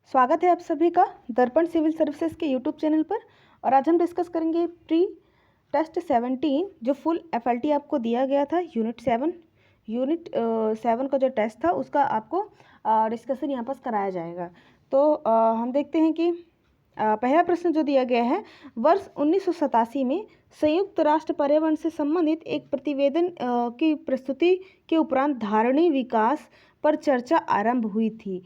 स्वागत है आप सभी का दर्पण सिविल सर्विसेज के यूट्यूब चैनल पर। और आज हम डिस्कस करेंगे प्री टेस्ट 17 जो फुल एफएलटी आपको दिया गया था यूनिट 7 का जो टेस्ट था उसका आपको डिस्कशन यहाँ पर कराया जाएगा। तो हम देखते हैं कि पहला प्रश्न जो दिया गया है, वर्ष 1987 में संयुक्त राष्ट्र पर्यावरण से संबंधित एक प्रतिवेदन की प्रस्तुति के उपरांत धारणीय विकास पर चर्चा आरंभ हुई थी।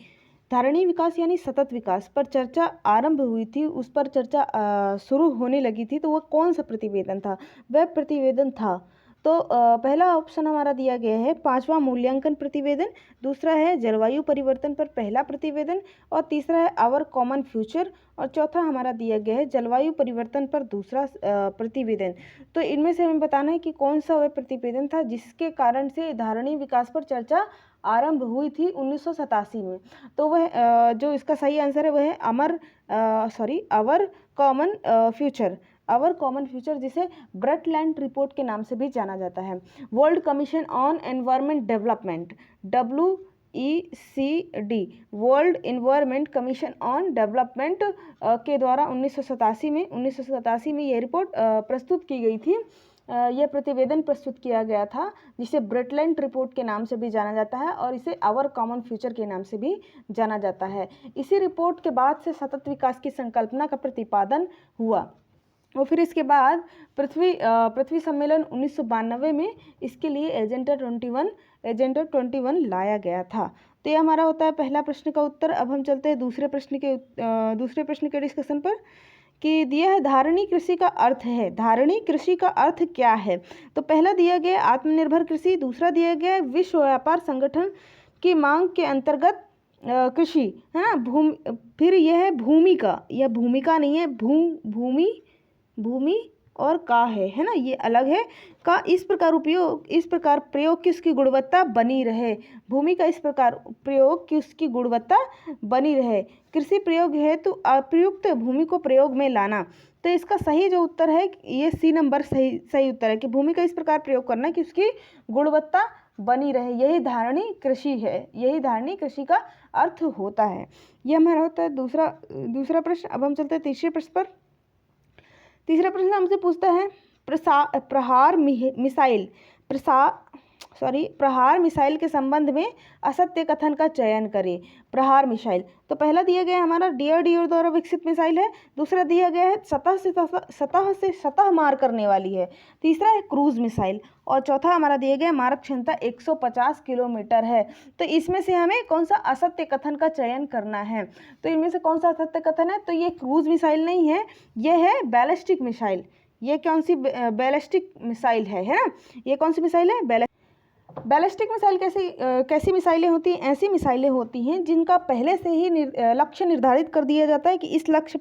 धारणीय विकास यानी सतत विकास पर चर्चा आरंभ हुई थी, उस पर चर्चा शुरू होने लगी थी। तो वह कौन सा प्रतिवेदन था? वह प्रतिवेदन था तो पहला ऑप्शन हमारा दिया गया है पांचवा मूल्यांकन प्रतिवेदन, दूसरा है जलवायु परिवर्तन पर पहला प्रतिवेदन, और तीसरा है आवर कॉमन फ्यूचर, और चौथा हमारा दिया गया है जलवायु परिवर्तन पर दूसरा प्रतिवेदन। तो इनमें से हमें बताना है कि कौन सा वह प्रतिवेदन था जिसके कारण से धारणीय विकास पर चर्चा आरंभ हुई थी 1987 में। तो वह जो इसका सही आंसर है वह है our common future. Our common future, जिसे ब्रटलैंड रिपोर्ट के नाम से भी जाना जाता है। World commission on environment development WECD, world environment commission on development के द्वारा 1987 में यह रिपोर्ट प्रस्तुत की गई थी। यह प्रतिवेदन प्रस्तुत किया गया था जिसे ब्रटलैंड रिपोर्ट के नाम से भी जाना जाता है और इसे आवर कॉमन फ्यूचर के नाम से भी जाना जाता है। इसी रिपोर्ट के बाद से सतत विकास की संकल्पना का प्रतिपादन हुआ और फिर इसके बाद पृथ्वी सम्मेलन 1992 में इसके लिए एजेंडा 21 लाया गया था। तो ये हमारा होता है पहला प्रश्न का उत्तर। अब हम चलते हैं दूसरे प्रश्न के डिस्कशन पर कि दिया है धारणी कृषि का अर्थ है। धारणी कृषि का अर्थ क्या है? तो पहला दिया गया आत्मनिर्भर कृषि, दूसरा दिया गया विश्व व्यापार संगठन की मांग के अंतर्गत कृषि, है ना। फिर यह है भूमिका, यह भूमिका नहीं है, भूमि और का है ना, ये अलग है। का इस प्रकार प्रयोग की उसकी गुणवत्ता बनी रहे। भूमि का इस प्रकार प्रयोग की उसकी गुणवत्ता बनी रहे। कृषि प्रयोग है तो अप्रयुक्त भूमि को प्रयोग में लाना। तो इसका सही जो उत्तर है ये सी नंबर सही उत्तर है कि भूमि का इस प्रकार प्रयोग करना कि उसकी गुणवत्ता बनी रहे। यही धारणी कृषि है, यही धारणी कृषि का अर्थ होता है। यह हमारा होता है दूसरा प्रश्न। अब हम चलते हैं तीसरे प्रश्न पर। तीसरा प्रश्न हमसे पूछता है प्रहार मिसाइल के संबंध में असत्य कथन का चयन करें। प्रहार मिसाइल, तो पहला दिया गया हमारा DRDO द्वारा विकसित मिसाइल है, दूसरा दिया गया है सतह से सतह मार करने वाली है, तीसरा है क्रूज मिसाइल, और चौथा हमारा दिया गया मारक क्षमता 150 किलोमीटर है। तो इसमें से हमें कौन सा असत्य कथन का चयन करना है? तो इनमें से कौन सा असत्य कथन है? तो ये क्रूज मिसाइल नहीं है, यह है बैलिस्टिक मिसाइल। ये कौन सी बैलिस्टिक मिसाइल है ना? ये कौन सी मिसाइल है? बैलिस्टिक मिसाइल कैसी मिसाइलें होती हैं? ऐसी मिसाइलें होती हैं जिनका पहले से ही लक्ष्य निर्धारित कर दिया जाता है कि इस लक्ष्य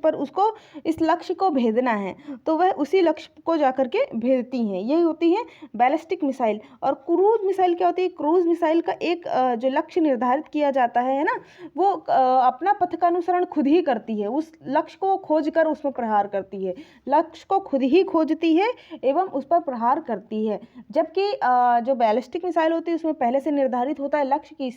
को भेदना है, तो वह उसी लक्ष्य को जाकर के भेजती हैं। यही होती है बैलिस्टिक मिसाइल। और क्रूज मिसाइल क्या होती है? क्रूज मिसाइल का एक जो लक्ष्य निर्धारित किया जाता है ना, वो अपना पथ का अनुसरण खुद ही करती है, उस लक्ष्य को खोज कर उसमें प्रहार करती है, लक्ष्य को खुद ही खोजती है एवं उस पर प्रहार करती है। जबकि जो बैलिस्टिक मिसाइल होती है उसमें पहले से निर्धारित होता है लक्ष्य की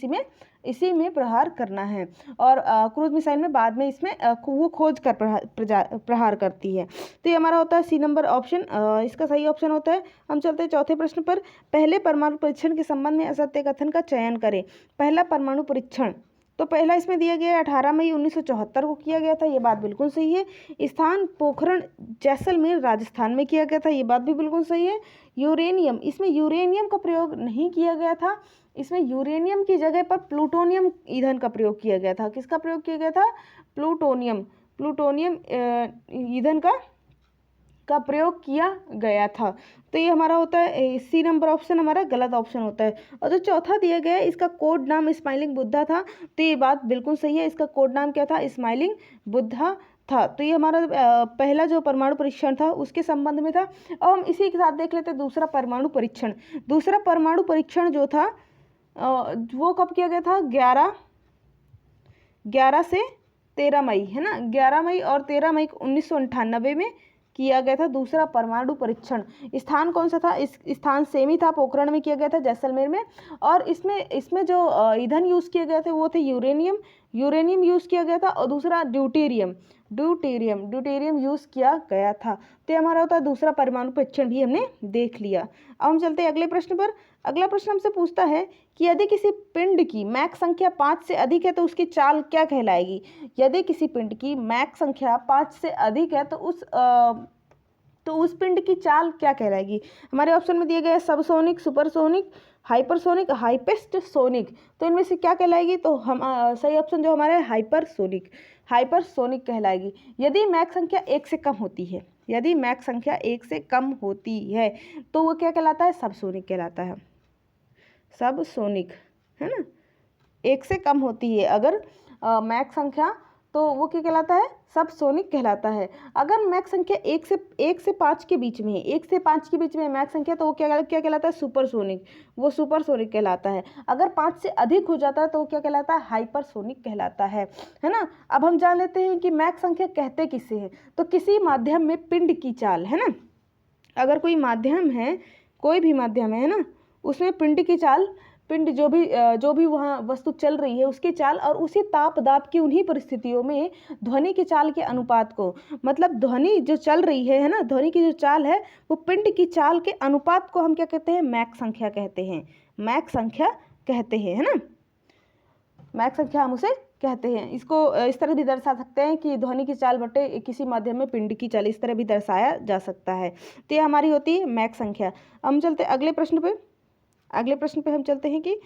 इसी में प्रहार करना है, और क्रूज मिसाइल में बाद में इसमें वो खोज कर प्रहार करती है। तो ये हमारा होता है सी नंबर ऑप्शन, इसका सही ऑप्शन होता है। हम चलते हैं चौथे प्रश्न पर। पहले परमाणु परीक्षण के संबंध में असत्य कथन का चयन करें। पहला परमाणु परीक्षण, तो पहला इसमें दिया गया 18 मई 1974 को किया गया था, ये बात बिल्कुल सही है। स्थान पोखरण जैसलमेर राजस्थान में किया गया था, ये बात भी बिल्कुल सही है। यूरेनियम, इसमें यूरेनियम का प्रयोग नहीं किया गया था, इसमें यूरेनियम की जगह पर प्लूटोनियम ईंधन का प्रयोग किया गया था। किसका प्रयोग किया गया था? प्लूटोनियम ईंधन का प्रयोग किया गया था। तो ये हमारा होता है सी नंबर ऑप्शन हमारा गलत ऑप्शन होता है। और जो चौथा दिया गया है इसका कोड नाम स्माइलिंग बुद्धा था, तो ये बात बिल्कुल सही है। इसका कोड नाम क्या था? स्माइलिंग बुद्धा था। तो ये हमारा पहला जो परमाणु परीक्षण था उसके संबंध में था। अब हम इसी के साथ देख लेते हैं दूसरा परमाणु परीक्षण। दूसरा परमाणु परीक्षण जो था वो कब किया गया था? 11 से 13 मई, है ना। 11 मई और 13 मई 1998 में किया गया था दूसरा परमाणु परीक्षण। स्थान कौन सा था? इस स्थान सेम ही था, पोखरण में किया गया था, जैसलमेर में। और इसमें जो ईंधन यूज़ किए गए थे वो थे यूरेनियम यूज़ किया गया था और दूसरा ड्यूटेरियम यूज़ किया गया था। तो ये हमारा होता है दूसरा परमाणु परीक्षण भी हमने देख लिया। अब हम चलते हैं अगले प्रश्न पर। अगला प्रश्न हमसे पूछता है कि यदि किसी पिंड की मैक संख्या 5 से अधिक है तो उसकी चाल क्या कहलाएगी। यदि किसी पिंड की मैक संख्या 5 से अधिक है तो उस पिंड की चाल क्या कहलाएगी। हमारे ऑप्शन में दिए गए सबसोनिक, सुपरसोनिक, हाइपरसोनिक, हाइपेस्ट सोनिक। तो इनमें से क्या कहलाएगी, तो हम सही ऑप्शन जो हमारा है हाइपरसोनिक कहलाएगी। यदि मैक संख्या 1 से कम होती है, यदि मैक संख्या 1 से कम होती है तो वो क्या कहलाता है, सबसोनिक कहलाता है। सबसोनिक है ना, 1 से कम होती है अगर मैक संख्या, तो वो क्या कहलाता है, सबसोनिक कहलाता है। अगर मैक संख्या 1 से 5 के बीच में है, 1 से 5 के बीच में मैक संख्या, तो वो क्या कहलाता है, सुपरसोनिक, वो सुपरसोनिक कहलाता है। अगर 5 से अधिक हो जाता है तो वो क्या कहलाता है, हाइपरसोनिक कहलाता है ना। अब हम जान लेते हैं कि मैक संख्या कहते किसे हैं। तो किसी माध्यम में पिंड की चाल है ना, अगर कोई माध्यम है, कोई भी माध्यम है ना, उसमें पिंड की चाल, पिंड जो भी वहाँ वस्तु चल रही है उसकी चाल और उसी ताप दाब की उन्हीं परिस्थितियों में ध्वनि की चाल के अनुपात को, मतलब ध्वनि जो चल रही है ना, ध्वनि की जो चाल है वो पिंड की चाल के अनुपात को हम क्या कहते हैं, मैक संख्या कहते हैं। मैक संख्या कहते हैं, है ना, मैक संख्या हम उसे कहते हैं। इसको इस तरह भी दर्शा सकते हैं कि ध्वनि की चाल बटे किसी माध्यम में पिंड की चाल, इस तरह भी दर्शाया जा सकता है। तो ये हमारी होती है मैक संख्या। हम चलते अगले प्रश्न पे हम चलते हैं कि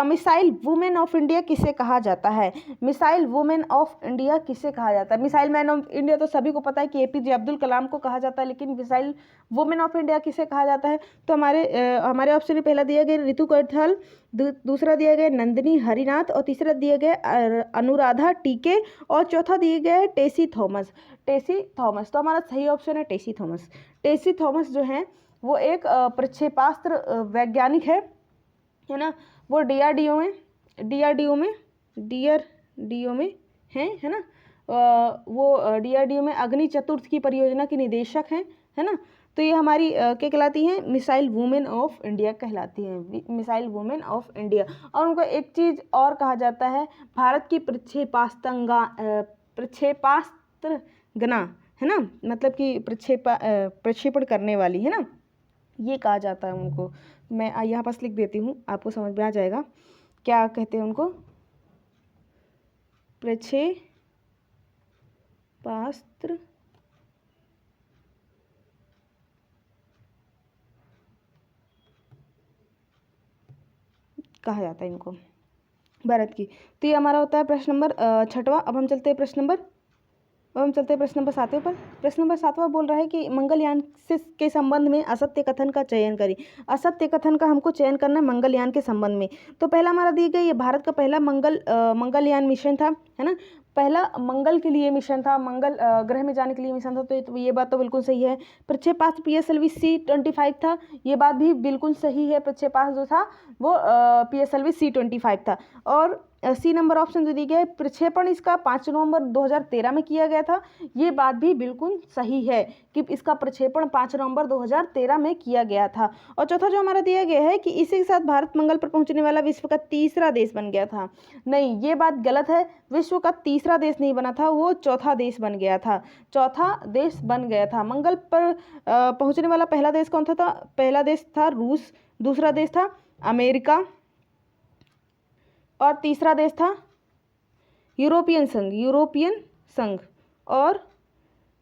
मिसाइल वुमेन ऑफ इंडिया किसे कहा जाता है। मिसाइल वुमेन ऑफ इंडिया किसे कहा जाता है। मिसाइल मैन ऑफ इंडिया तो सभी को पता है कि APJ अब्दुल कलाम को कहा जाता है, लेकिन मिसाइल वुमेन ऑफ इंडिया किसे कहा जाता है। तो हमारे ऑप्शन में पहला दिया गया ऋतु कैथल, दूसरा दिया गया नंदिनी हरिनाथ और तीसरा दिया गया अनुराधा टीके और चौथा दिया गया है टेसी थॉमस। तो हमारा सही ऑप्शन है टेसी थॉमस। टेसी थॉमस जो है वो एक प्रक्षेपास्त्र वैज्ञानिक है ना। वो DRDO में है ना। वो DRDO में अग्नि चतुर्थ की परियोजना की निदेशक हैं, है ना। तो ये हमारी क्या कहलाती हैं, मिसाइल वुमेन ऑफ इंडिया कहलाती हैं, मिसाइल वुमेन ऑफ इंडिया। और उनको एक चीज़ और कहा जाता है, भारत की प्रक्षेपास्त्रगना है ना, मतलब कि प्रक्षेपण करने वाली, है ना, ये कहा जाता है उनको। मैं यहाँ पास लिख देती हूँ, आपको समझ में आ जाएगा क्या कहते हैं उनको। प्रक्षेपास्त्र कहा जाता है इनको, भारत की। तो ये हमारा होता है प्रश्न नंबर 6वां। अब हम चलते हैं प्रश्न नंबर 7वें पर। प्रश्न नंबर 7वां बोल रहा है कि मंगलयान के संबंध में असत्य कथन का चयन करें। असत्य कथन का हमको चयन करना है मंगलयान के संबंध में। तो पहला हमारा दी गई, ये भारत का पहला मंगलयान मिशन था, है ना, पहला मंगल के लिए मिशन था, मंगल ग्रह में जाने के लिए मिशन था। तो ये बात तो बिल्कुल सही है। प्रक्षेपास्त्र PSLV C-25 था, ये बात भी बिल्कुल सही है। प्रक्षेपास्त्र जो था वो PSLV C-25 था। और C नंबर ऑप्शन जो दी गया है, प्रक्षेपण इसका 5 नवंबर 2013 में किया गया था, ये बात भी बिल्कुल सही है कि इसका प्रक्षेपण 5 नवंबर 2013 में किया गया था। और चौथा जो हमारा दिया गया है कि इसी के साथ भारत मंगल पर पहुंचने वाला विश्व का तीसरा देश बन गया था। नहीं, ये बात गलत है, विश्व का तीसरा देश नहीं बना था, वो चौथा देश बन गया था, चौथा देश बन गया था। मंगल पर पहुंचने वाला पहला देश कौन था? पहला देश था रूस, दूसरा देश था अमेरिका और तीसरा देश था यूरोपियन संघ। और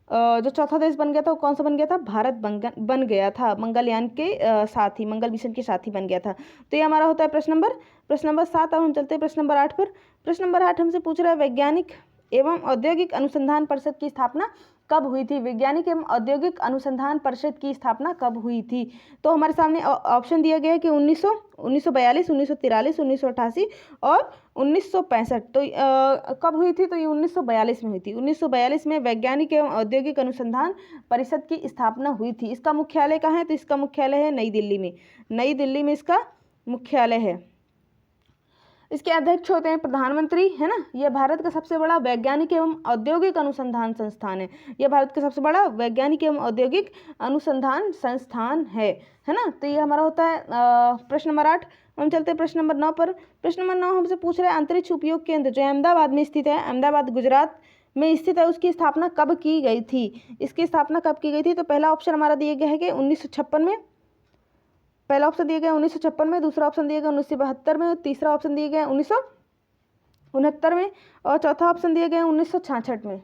जो चौथा देश बन गया था वो कौन सा बन गया था? भारत बन गया था, मंगलयान के साथ ही, मंगल मिशन के साथ ही बन गया था। तो ये हमारा होता है प्रश्न नंबर 7। अब हम चलते हैं प्रश्न नंबर 8 पर। प्रश्न नंबर 8 हमसे पूछ रहा है वैज्ञानिक एवं औद्योगिक अनुसंधान परिषद की स्थापना कब हुई थी? वैज्ञानिक एवं औद्योगिक अनुसंधान परिषद की स्थापना कब हुई थी? तो हमारे सामने ऑप्शन दिया गया है कि 1942, 1943, 1988 और 1965। तो कब हुई थी? तो ये 1942 में हुई थी। 1942 में वैज्ञानिक एवं औद्योगिक अनुसंधान परिषद की स्थापना हुई थी। इसका मुख्यालय कहाँ है? तो इसका मुख्यालय है नई दिल्ली में, नई दिल्ली में इसका मुख्यालय है। इसके अध्यक्ष होते हैं प्रधानमंत्री, है ना। यह भारत का सबसे बड़ा वैज्ञानिक एवं औद्योगिक अनुसंधान संस्थान है। यह भारत का सबसे बड़ा वैज्ञानिक एवं औद्योगिक अनुसंधान संस्थान है ना। तो ये हमारा होता है प्रश्न नंबर 8। हम चलते हैं प्रश्न नंबर 9 पर। प्रश्न नंबर 9 हमसे पूछ रहा है अंतरिक्ष उपयोग केंद्र जो अहमदाबाद में स्थित है, अहमदाबाद गुजरात में स्थित है, उसकी स्थापना कब की गई थी। इसकी स्थापना कब की गई थी। तो पहला ऑप्शन हमारा दिया गया है कि 1956 में, पहला ऑप्शन दिया गया 1956 में, दूसरा ऑप्शन दिया गया 1972 में, तीसरा ऑप्शन दिया गया 1969 में, और चौथा ऑप्शन दिया गया 1966 में।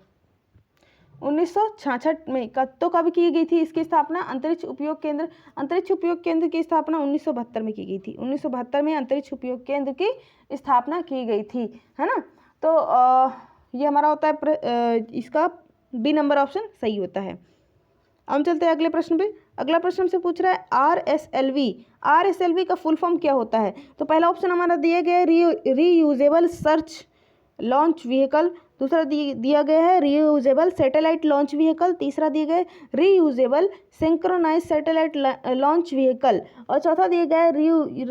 1966 में तो कब की गई थी इसकी स्थापना। अंतरिक्ष उपयोग केंद्र की स्थापना 1972 में की गई थी। 1972 में अंतरिक्ष उपयोग केंद्र की स्थापना की गई थी, है ना। तो ये हमारा होता है इसका बी नंबर ऑप्शन सही होता है। अब हम चलते हैं अगले प्रश्न पे। अगला प्रश्न हमसे पूछ रहा है RSLV का फुल फॉर्म क्या होता है। तो पहला ऑप्शन हमारा दिया गया है रीयूजेबल सर्च लॉन्च व्हीकल, दूसरा दिया गया है रीयूजेबल सैटेलाइट लॉन्च व्हीकल, तीसरा दिया गया है reusable synchronise satellite launch vehicle, और चौथा दिया गया है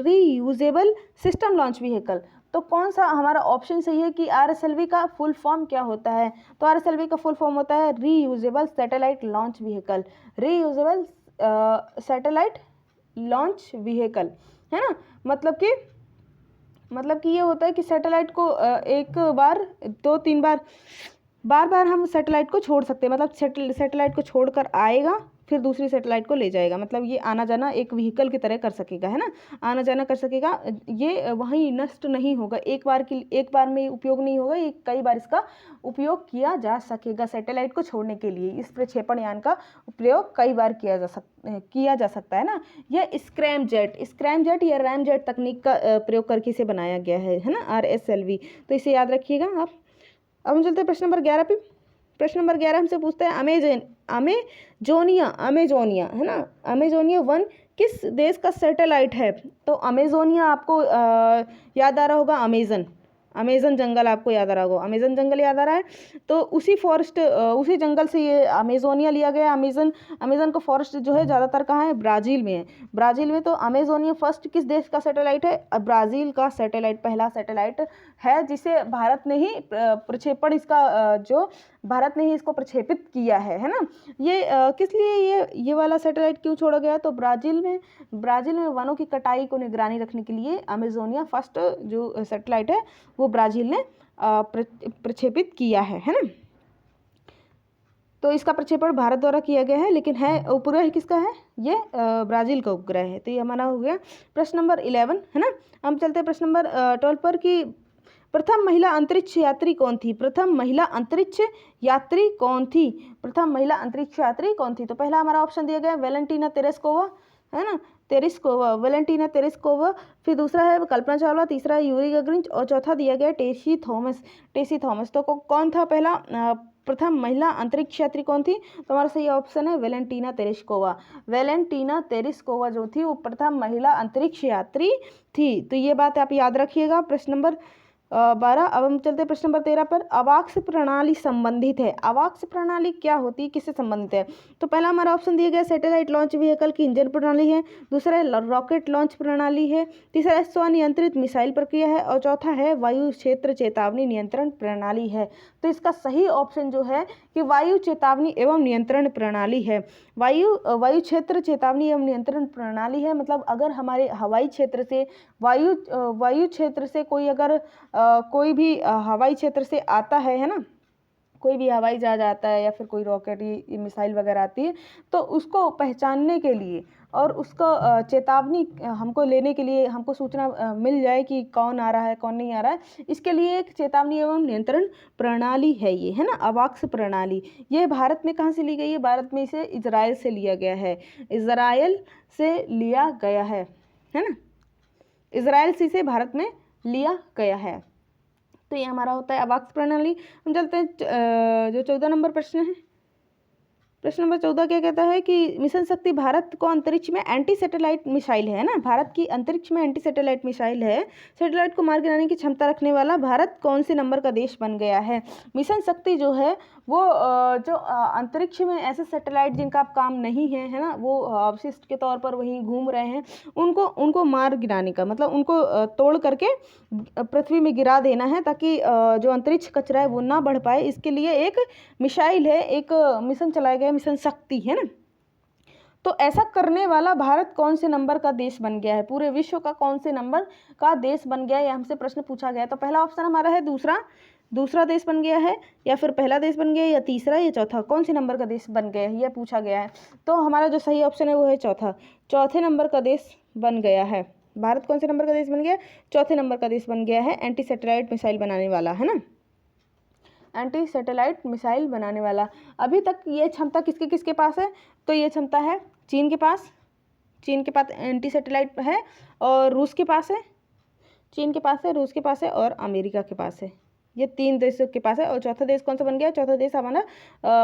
रीयूजेबल सिस्टम लॉन्च व्हीकल। तो कौन सा हमारा ऑप्शन सही है कि RSLV का फुल फॉर्म क्या होता है। तो RSLV का फुल फॉर्म होता है reusable satellite launch vehicle, reusable satellite launch vehicle, है ना। मतलब कि ये होता है कि सैटेलाइट को एक बार 2-3 बार हम सैटेलाइट को छोड़ सकते हैं। मतलब सैटेलाइट को छोड़कर आएगा, फिर दूसरी सैटेलाइट को ले जाएगा। मतलब ये आना जाना एक व्हीकल की तरह कर सकेगा, है ना, आना जाना कर सकेगा। ये वहीं नष्ट नहीं होगा, एक बार में उपयोग नहीं होगा, ये कई बार इसका उपयोग किया जा सकेगा। सैटेलाइट को छोड़ने के लिए इस प्रक्षेपण यान का उपयोग कई बार किया जा सकता है ना। यह स्क्रैमजेट या रैमजेट तकनीक का प्रयोग करके इसे बनाया गया है ना, RSLV। तो इसे याद रखिएगा आप। अब हम चलते हैं प्रश्न नंबर 11 पे। प्रश्न नंबर 11 हमसे पूछता है अमेजोनिया, है ना। अमेजोनिया 1 किस देश का सैटेलाइट है। तो अमेजोनिया आपको याद आ रहा होगा, अमेजन जंगल आपको याद आ रहा होगा, अमेजन जंगल याद आ रहा है। तो उसी जंगल से ये अमेजोनिया लिया गया। अमेजन का फॉरेस्ट जो है ज़्यादातर कहाँ है, ब्राज़ील में है। ब्राज़ील में। तो अमेजोनिया फर्स्ट किस देश का सैटेलाइट है, ब्राज़ील का सैटेलाइट पहला सैटेलाइट है, जिसे भारत ने ही प्रक्षेपण भारत ने ही इसको प्रक्षेपित किया है ना। ये किस लिए ये वाला सैटेलाइट क्यों छोड़ा गया। तो ब्राज़ील में वनों की कटाई को निगरानी रखने के लिए अमेजोनिया फर्स्ट जो सैटेलाइट है वो ब्राज़ील ने प्रक्षेपित किया है ना। तो इसका प्रक्षेपण भारत द्वारा किया गया है, लेकिन उपग्रह किसका है, ये ब्राज़ील का उपग्रह है। तो ये हमारा हो गया प्रश्न नंबर 11, है ना। हम चलते हैं प्रश्न नंबर 12 पर कि प्रथम महिला अंतरिक्ष यात्री कौन थी। प्रथम महिला अंतरिक्ष यात्री कौन थी। तो पहला हमारा ऑप्शन दिया गया वेलेंटीना तेरेस्कोवा, है ना, वेलेंटीना तेरेस्कोवा। फिर दूसरा है कल्पना चावला, तीसरा है यूरी गगरिन, और चौथा दिया गया टेसी थॉमस। तो कौन था पहला प्रथम महिला अंतरिक्ष यात्री कौन थी। तो हमारा सही ऑप्शन है वेलेंटीना तेरेस्कोवा जो थी वो प्रथम महिला अंतरिक्ष यात्री थी। तो ये बात आप याद रखिएगा। प्रश्न नंबर 12। अब हम चलते हैं प्रश्न नंबर 13 पर। अवाक्स प्रणाली संबंधित है। अवाक्स प्रणाली क्या होती है, किससे संबंधित है। तो पहला हमारा ऑप्शन दिया गया सैटेलाइट लॉन्च व्हीकल की इंजन प्रणाली है, दूसरा है रॉकेट लॉन्च प्रणाली है, तीसरा स्वनियंत्रित मिसाइल प्रक्रिया है, और चौथा है वायु क्षेत्र चेतावनी नियंत्रण प्रणाली है। तो इसका सही ऑप्शन जो है कि वायु चेतावनी एवं नियंत्रण प्रणाली है। वायु क्षेत्र चेतावनी एवं नियंत्रण प्रणाली है। मतलब अगर हमारे हवाई क्षेत्र से वायु क्षेत्र से कोई भी हवाई क्षेत्र से आता है ना, कोई भी हवाई जहाज आता है या फिर कोई रॉकेट मिसाइल वगैरह आती है, तो उसको पहचानने के लिए और उसको चेतावनी हमको लेने के लिए हमको सूचना मिल जाए कि कौन आ रहा है कौन नहीं आ रहा है, इसके लिए एक चेतावनी एवं नियंत्रण प्रणाली है ये, है ना, अवाक्स प्रणाली। ये भारत में कहाँ से ली गई है, भारत में इसे इजराइल से लिया गया है, इजराइल से लिया गया है ना, इजराइल से इसे भारत में लिया गया है। तो ये हमारा होता है अवाक्स प्रणाली। हम चलते हैं जो 14 नंबर प्रश्न है। प्रश्न नंबर 14 क्या कहता है कि मिशन शक्ति भारत को अंतरिक्ष में एंटी सैटेलाइट मिसाइल है ना, भारत की अंतरिक्ष में एंटी सैटेलाइट मिसाइल है, सैटेलाइट को मार गिराने की क्षमता रखने वाला भारत कौन से नंबर का देश बन गया है। मिशन शक्ति जो है वो जो अंतरिक्ष में ऐसे सैटेलाइट जिनका अब काम नहीं है ना, वो अवशिष्ट के तौर पर वहीं घूम रहे हैं, उनको मार गिराने का मतलब उनको तोड़ करके पृथ्वी में गिरा देना है, ताकि जो अंतरिक्ष कचरा है वो ना बढ़ पाए। इसके लिए एक मिसाइल है, एक मिशन चलाया गया, मिशन शक्ति है ना। तो ऐसा करने वाला भारत कौन से नंबर का देश बन गया है, पूरे विश्व का कौन से नंबर का देश बन गया है, हमसे प्रश्न पूछा गया है। तो पहला ऑप्शन हमारा है दूसरा देश बन गया है, या फिर पहला देश बन गया, या तीसरा, या चौथा, कौन से नंबर का देश बन गया है यह पूछा गया है। तो हमारा जो सही ऑप्शन है वो है चौथे नंबर का देश बन गया है। भारत कौन से नंबर का देश बन गया, चौथे नंबर का देश बन गया है, एंटी सैटेलाइट मिसाइल बनाने वाला है ना, एंटी सैटेलाइट मिसाइल बनाने वाला। अभी तक ये क्षमता किसके किसके पास है, तो ये क्षमता है चीन के पास एंटी सैटेलाइट है, और रूस के पास है, चीन के पास है, रूस के पास है, और अमेरिका के पास है। ये 3 देशों के पास है। और चौथा देश कौन सा बन गया, चौथा देश हमारा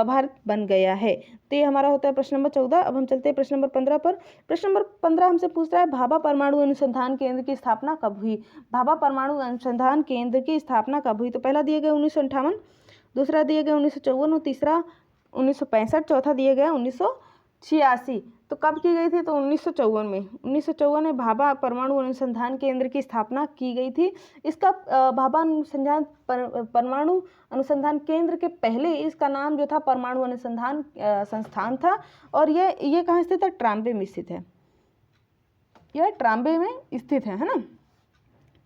भारत बन गया है। तो ये हमारा होता है प्रश्न नंबर 14। अब हम चलते हैं प्रश्न नंबर 15 पर। प्रश्न नंबर 15 हमसे पूछ रहा है भाभा परमाणु अनुसंधान केंद्र की स्थापना कब हुई। भाभा परमाणु अनुसंधान केंद्र की स्थापना कब हुई। तो पहला दिया गया 1958, दूसरा दिया गया 1954, और तीसरा 1965, चौथा दिया गया 1986। तो कब की गई थी, तो 1954 में भाभा परमाणु अनुसंधान केंद्र की स्थापना की गई थी। इसका भाभा परमाणु अनुसंधान केंद्र के पहले इसका नाम जो था परमाणु अनुसंधान संस्थान था, और ये कहाँ स्थित है, ट्राम्बे में स्थित है, यह ट्राम्बे में स्थित है ना।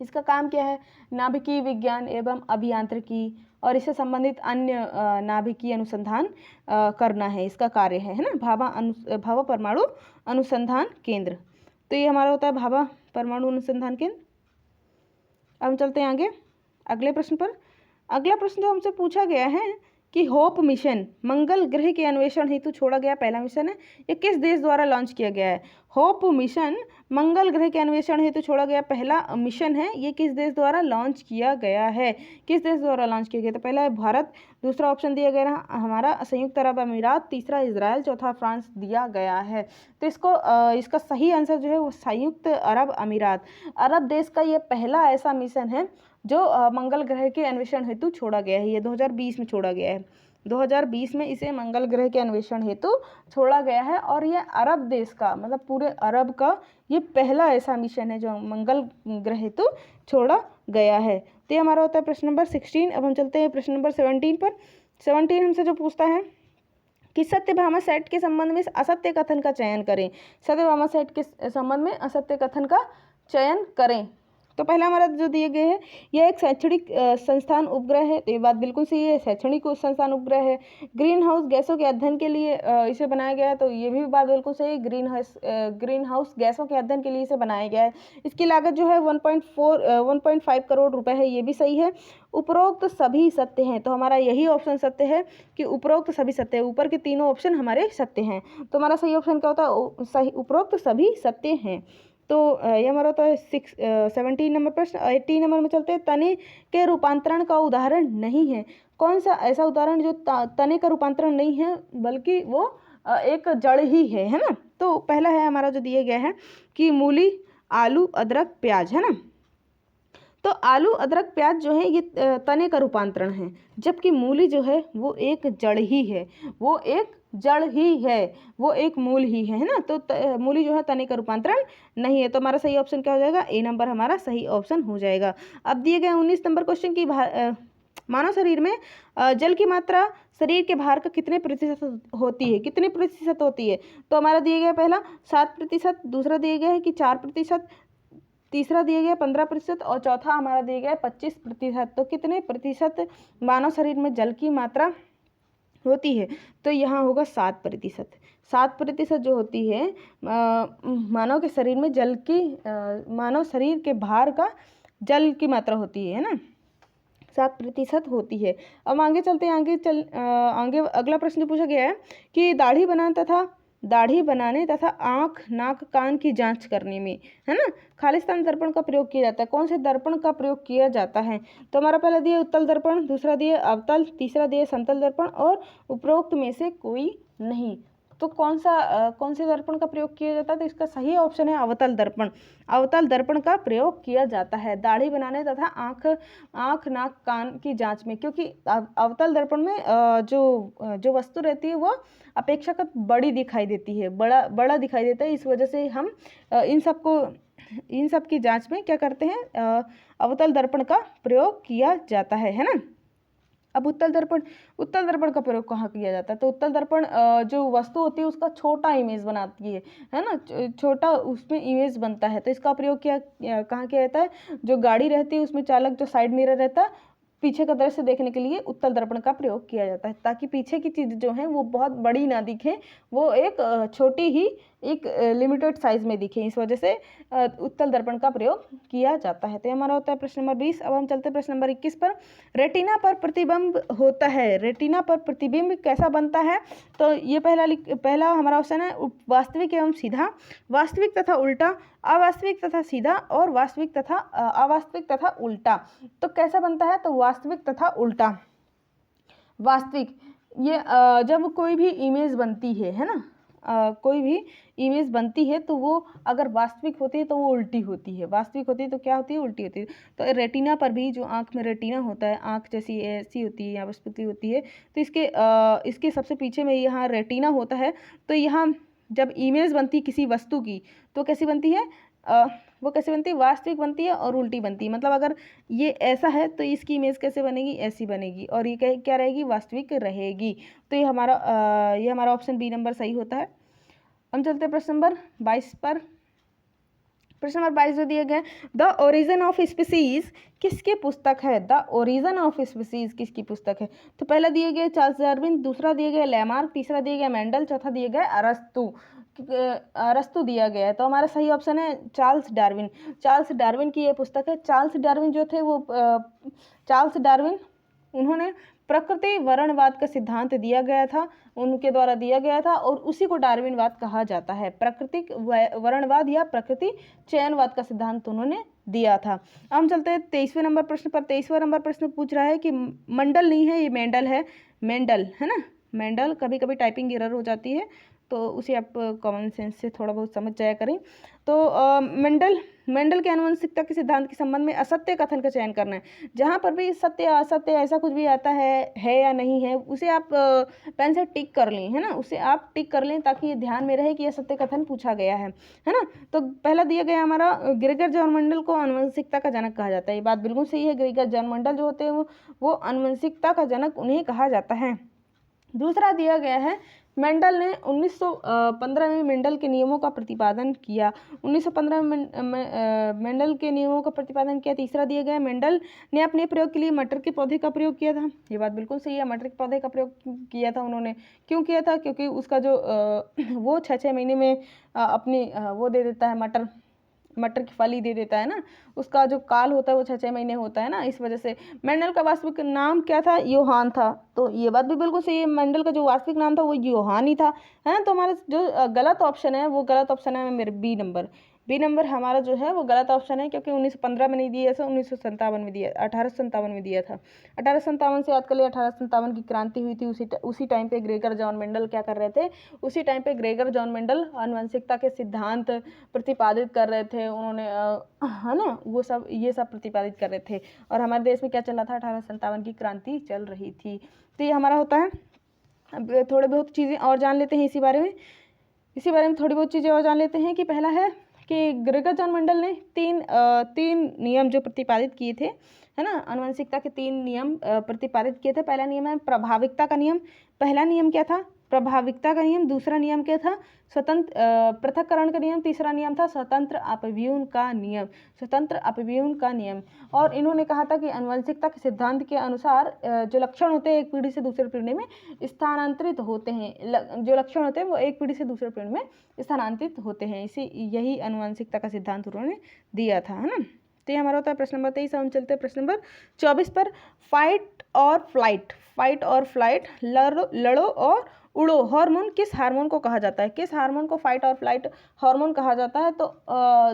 इसका काम क्या है, नाभिकीय विज्ञान एवं अभियांत्रिकी और इससे संबंधित अन्य नाभिकीय अनुसंधान करना है, इसका कार्य है ना, भाभा परमाणु अनुसंधान केंद्र। तो ये हमारा होता है भाभा परमाणु अनुसंधान केंद्र। अब हम चलते हैं आगे अगले प्रश्न पर। अगला प्रश्न जो हमसे पूछा गया है कि होप मिशन मंगल ग्रह के अन्वेषण हेतु छोड़ा गया पहला मिशन है, ये किस देश द्वारा लॉन्च किया गया है। होप मिशन मंगल ग्रह के अन्वेषण हेतु छोड़ा गया पहला मिशन है, ये किस देश द्वारा लॉन्च किया गया है, किस देश द्वारा लॉन्च किया गया। तो पहला है भारत, दूसरा ऑप्शन दिया गया हमारा संयुक्त अरब अमीरात, तीसरा इजराइल, चौथा फ्रांस दिया गया है। तो इसका सही आंसर जो है वो संयुक्त अरब अमीरात, अरब देश का ये पहला ऐसा मिशन है जो मंगल ग्रह के अन्वेषण हेतु छोड़ा गया है। ये 2020 में छोड़ा गया है, 2020 में इसे मंगल ग्रह के अन्वेषण हेतु छोड़ा गया है, और ये अरब देश का मतलब पूरे अरब का ये पहला ऐसा मिशन है जो मंगल ग्रह हेतु छोड़ा गया है। तो ये हमारा होता है प्रश्न नंबर 16। अब हम चलते हैं प्रश्न नंबर 17 पर। 17 हमसे जो पूछता है कि सत्यभामा सेट के संबंध में असत्य कथन का चयन करें। सत्यभामा सेट के संबंध में असत्य कथन का चयन करें। तो पहला हमारा जो दिए गए है, यह एक शैक्षणिक संस्थान उपग्रह है, तो ये बात बिल्कुल सही है, शैक्षणिक संस्थान उपग्रह है। ग्रीन हाउस गैसों के अध्ययन के लिए इसे बनाया गया है, तो ये भी बात बिल्कुल सही है, ग्रीन हाउस गैसों के अध्ययन के लिए इसे बनाया गया है। इसकी लागत जो है 1.5 करोड़ रुपए है, ये भी सही है। उपरोक्त सभी सत्य हैं, तो हमारा यही ऑप्शन सत्य है कि उपरोक्त सभी सत्य है, ऊपर के तीनों ऑप्शन हमारे सत्य हैं। तो हमारा सही ऑप्शन क्या होता है, सही उपरोक्त सभी सत्य हैं। तो ये हमारा होता है 17 नंबर प्रश्न। 18 नंबर में चलते हैं, तने के रूपांतरण का उदाहरण नहीं है। कौन सा ऐसा उदाहरण जो तने का रूपांतरण नहीं है बल्कि वो एक जड़ ही है ना। तो पहला है हमारा जो दिया गया है कि मूली, आलू, अदरक, प्याज, है ना। तो आलू, अदरक, प्याज जो है ये तने का रूपांतरण है, जबकि मूली जो है वो एक जड़ ही है, वो एक जड़ ही है, वो एक मूल ही है ना। तो मूली जो है तने का रूपांतरण नहीं है। तो हमारा सही ऑप्शन क्या हो जाएगा, ए नंबर हमारा सही ऑप्शन हो जाएगा। अब दिए गए 19 नंबर क्वेश्चन की मानव शरीर में जल की मात्रा शरीर के भार का कितने प्रतिशत होती है, कितने प्रतिशत होती है। तो हमारा दिया गया पहला 7%, दूसरा दिया गया है कि 4%, तीसरा दिया गया 15%, और चौथा हमारा दिया गया 25%। तो कितने प्रतिशत मानव शरीर में जल की मात्रा होती है, तो यहाँ होगा 7%। 7% जो होती है मानव के शरीर में जल की मानव शरीर के भार का जल की मात्रा होती है ना, 7% होती है। अब आगे चलते हैं, आगे अगला प्रश्न जो पूछा गया है कि दाढ़ी बनाना तथा दाढ़ी बनाने तथा आँख नाक कान की जांच करने में, है ना, खालिस्तान दर्पण का प्रयोग किया जाता है। कौन से दर्पण का प्रयोग किया जाता है? तो हमारा पहला दिया उत्तल दर्पण, दूसरा दिया अवतल, तीसरा दिया समतल दर्पण और उपरोक्त में से कोई नहीं। तो कौन से दर्पण का प्रयोग किया जाता है? तो इसका सही ऑप्शन है अवतल दर्पण। अवतल दर्पण का प्रयोग किया जाता है दाढ़ी बनाने तथा आँख नाक कान की जांच में, क्योंकि अवतल दर्पण में जो वस्तु रहती है वो अपेक्षाकृत बड़ी दिखाई देती है, बड़ा दिखाई देता है। इस वजह से हम इन सब की जांच में क्या करते हैं, अवतल दर्पण का प्रयोग किया जाता है ना। अब उत्तल दर्पण का प्रयोग कहाँ किया जाता है? तो उत्तल दर्पण जो वस्तु होती है उसका छोटा इमेज बनाती है ना, छोटा उसमें इमेज बनता है। तो इसका प्रयोग कहाँ किया जाता है? जो गाड़ी रहती है उसमें चालक जो साइड मिरर रहता है, पीछे का दृश्य देखने के लिए उत्तल दर्पण का प्रयोग किया जाता है, ताकि पीछे की चीज़ जो है वो बहुत बड़ी ना दिखे, वो एक छोटी ही एक लिमिटेड साइज में दिखे। इस वजह से उत्तल दर्पण का प्रयोग किया जाता है। तो हमारा होता है प्रश्न नंबर 20। अब हम चलते हैं प्रश्न नंबर 21 पर। रेटिना पर प्रतिबिंब होता है, रेटिना पर प्रतिबिंब कैसा बनता है? तो ये पहला हमारा ऑप्शन है वास्तविक एवं सीधा, वास्तविक तथा उल्टा, अवास्तविक तथा सीधा और वास्तविक तथा अवास्तविक तथा उल्टा। तो कैसा बनता है? तो वास्तविक तथा उल्टा। वास्तविक, ये जब कोई भी इमेज बनती है ना, कोई भी इमेज बनती है तो वो अगर वास्तविक होती है तो वो उल्टी होती है, वास्तविक होती है तो क्या होती है? उल्टी होती है। तो रेटिना पर भी, जो आँख में रेटिना होता है, आँख जैसी ऐसी होती है, यहाँ प्रस्तुति होती है, तो इसके सबसे पीछे में यहाँ रेटिना होता है। तो यहाँ जब इमेज बनती है किसी वस्तु की तो कैसी बनती है? वो कैसे बनती है? वास्तविक बनती है और उल्टी बनती है। मतलब अगर ये ऐसा है तो इसकी इमेज कैसे बनेगी? ऐसी बनेगी, और ये क्या रहेगी? वास्तविक रहेगी। तो ये हमारा ऑप्शन बी नंबर सही होता है। हम चलते हैं प्रश्न नंबर 22 पर। प्रश्न नंबर 22 जो दिए गए, द ओरिजिन ऑफ स्पीसीज किसकी पुस्तक है? द ओरिजिन ऑफ स्पीसीज किसकी पुस्तक है? तो पहला दिए गए चार्ल्स डार्विन, दूसरा दिए गए लैमार्क, तीसरा दिए गए मेंडल, चौथा दिए गए अरस्तु दिया गया है। तो हमारा सही ऑप्शन है चार्ल्स डार्विन। चार्ल्स डार्विन की ये पुस्तक है। चार्ल्स डार्विन जो थे वो चार्ल्स डार्विन, उन्होंने प्रकृति वर्णवाद का सिद्धांत दिया गया था, उनके द्वारा दिया गया था, और उसी को डार्विनवाद कहा जाता है। प्राकृतिक वर्णवाद या प्रकृति चयनवाद का सिद्धांत उन्होंने दिया था। हम चलते हैं 23वें नंबर प्रश्न पर। 23वां नंबर प्रश्न पूछ रहा है कि मंडल नहीं है, ये मेंडल है। मेंडल है ना, मेंडल, कभी कभी टाइपिंग एरर हो जाती है तो उसे आप कॉमन सेंस से थोड़ा बहुत समझ जाया करें। तो मेंडल के आनुवंशिकता के सिद्धांत के संबंध में असत्य कथन का चयन करना है। जहाँ पर भी सत्य असत्य ऐसा कुछ भी आता है या नहीं है, उसे आप पेन से टिक कर लें, है ना, उसे आप टिक कर लें ताकि ये ध्यान में रहे कि यह सत्य कथन पूछा गया है ना। तो पहला दिया गया हमारा ग्रेगर जॉन मेंडल को आनुवंशिकता का जनक कहा जाता है। ये बात बिल्कुल सही है, ग्रेगर जॉन मेंडल जो होते हैं वो आनुवंशिकता का जनक उन्हें कहा जाता है। दूसरा दिया गया है मेंडल ने 1915 में मेंडल के नियमों का प्रतिपादन किया। 1915 में मेंडल के नियमों का प्रतिपादन किया। तीसरा दिया गया मेंडल ने अपने प्रयोग के लिए मटर के पौधे का प्रयोग किया था। ये बात बिल्कुल सही है, मटर के पौधे का प्रयोग किया था उन्होंने। क्यों किया था? क्योंकि उसका जो वो 6 महीने में अपनी वो दे देता है, मटर की फली दे देता है ना, उसका जो काल होता है वो 6 महीने होता है ना। इस वजह से मेंडल का वास्तविक नाम क्या था? योहान था। तो ये बात भी बिल्कुल सही है, मेंडल का जो वास्तविक नाम था वो योहान ही था, है ना। तो हमारा जो गलत ऑप्शन है वो गलत ऑप्शन है मेरे बी नंबर हमारा जो है वो गलत ऑप्शन है, क्योंकि 1915 में नहीं दिया था, 1957 में दिया, 1857 में दिया था। 1857 से याद कर लिया, 1857 की क्रांति हुई थी। उसी टाइम पे ग्रेगर जॉन मेंडल क्या कर रहे थे? उसी टाइम पे ग्रेगर जॉन मेंडल आनुवंशिकता के सिद्धांत प्रतिपादित कर रहे थे उन्होंने, है ना, ये सब प्रतिपादित कर रहे थे। और हमारे देश में क्या चल रहा था? 1857 की क्रांति चल रही थी। तो ये हमारा होता है। अब थोड़ी बहुत चीज़ें और जान लेते हैं इसी बारे में थोड़ी बहुत चीज़ें और जान लेते हैं। कि पहला है कि ग्रेगर जॉन मेंडल ने तीन नियम जो प्रतिपादित किए थे, है ना, आनुवंशिकता के 3 नियम प्रतिपादित किए थे। पहला नियम है प्रभाविकता का नियम। पहला नियम क्या था? प्रभाविकता का नियम। दूसरा नियम क्या था? स्वतंत्र पृथक्करण का नियम। तीसरा नियम था स्वतंत्र अपव्यूहन का नियम। और इन्होंने कहा था कि आनुवंशिकता के सिद्धांत के अनुसार जो लक्षण होते हैं एक पीढ़ी से दूसरे पीढ़ी में स्थानांतरित होते हैं। जो लक्षण होते हैं वो एक पीढ़ी से दूसरे पीढ़ी में स्थानांतरित होते हैं। यही आनुवंशिकता का सिद्धांत उन्होंने दिया था, है ना। तो ये हमारा होता है प्रश्न नंबर 23। हम चलते हैं प्रश्न नंबर 24 पर। फाइट और फ्लाइट, फाइट और फ्लाइट, लड़ो और उड़ो हार्मोन किस हार्मोन को कहा जाता है? किस हार्मोन को फाइट और फ्लाइट हार्मोन कहा जाता है? तो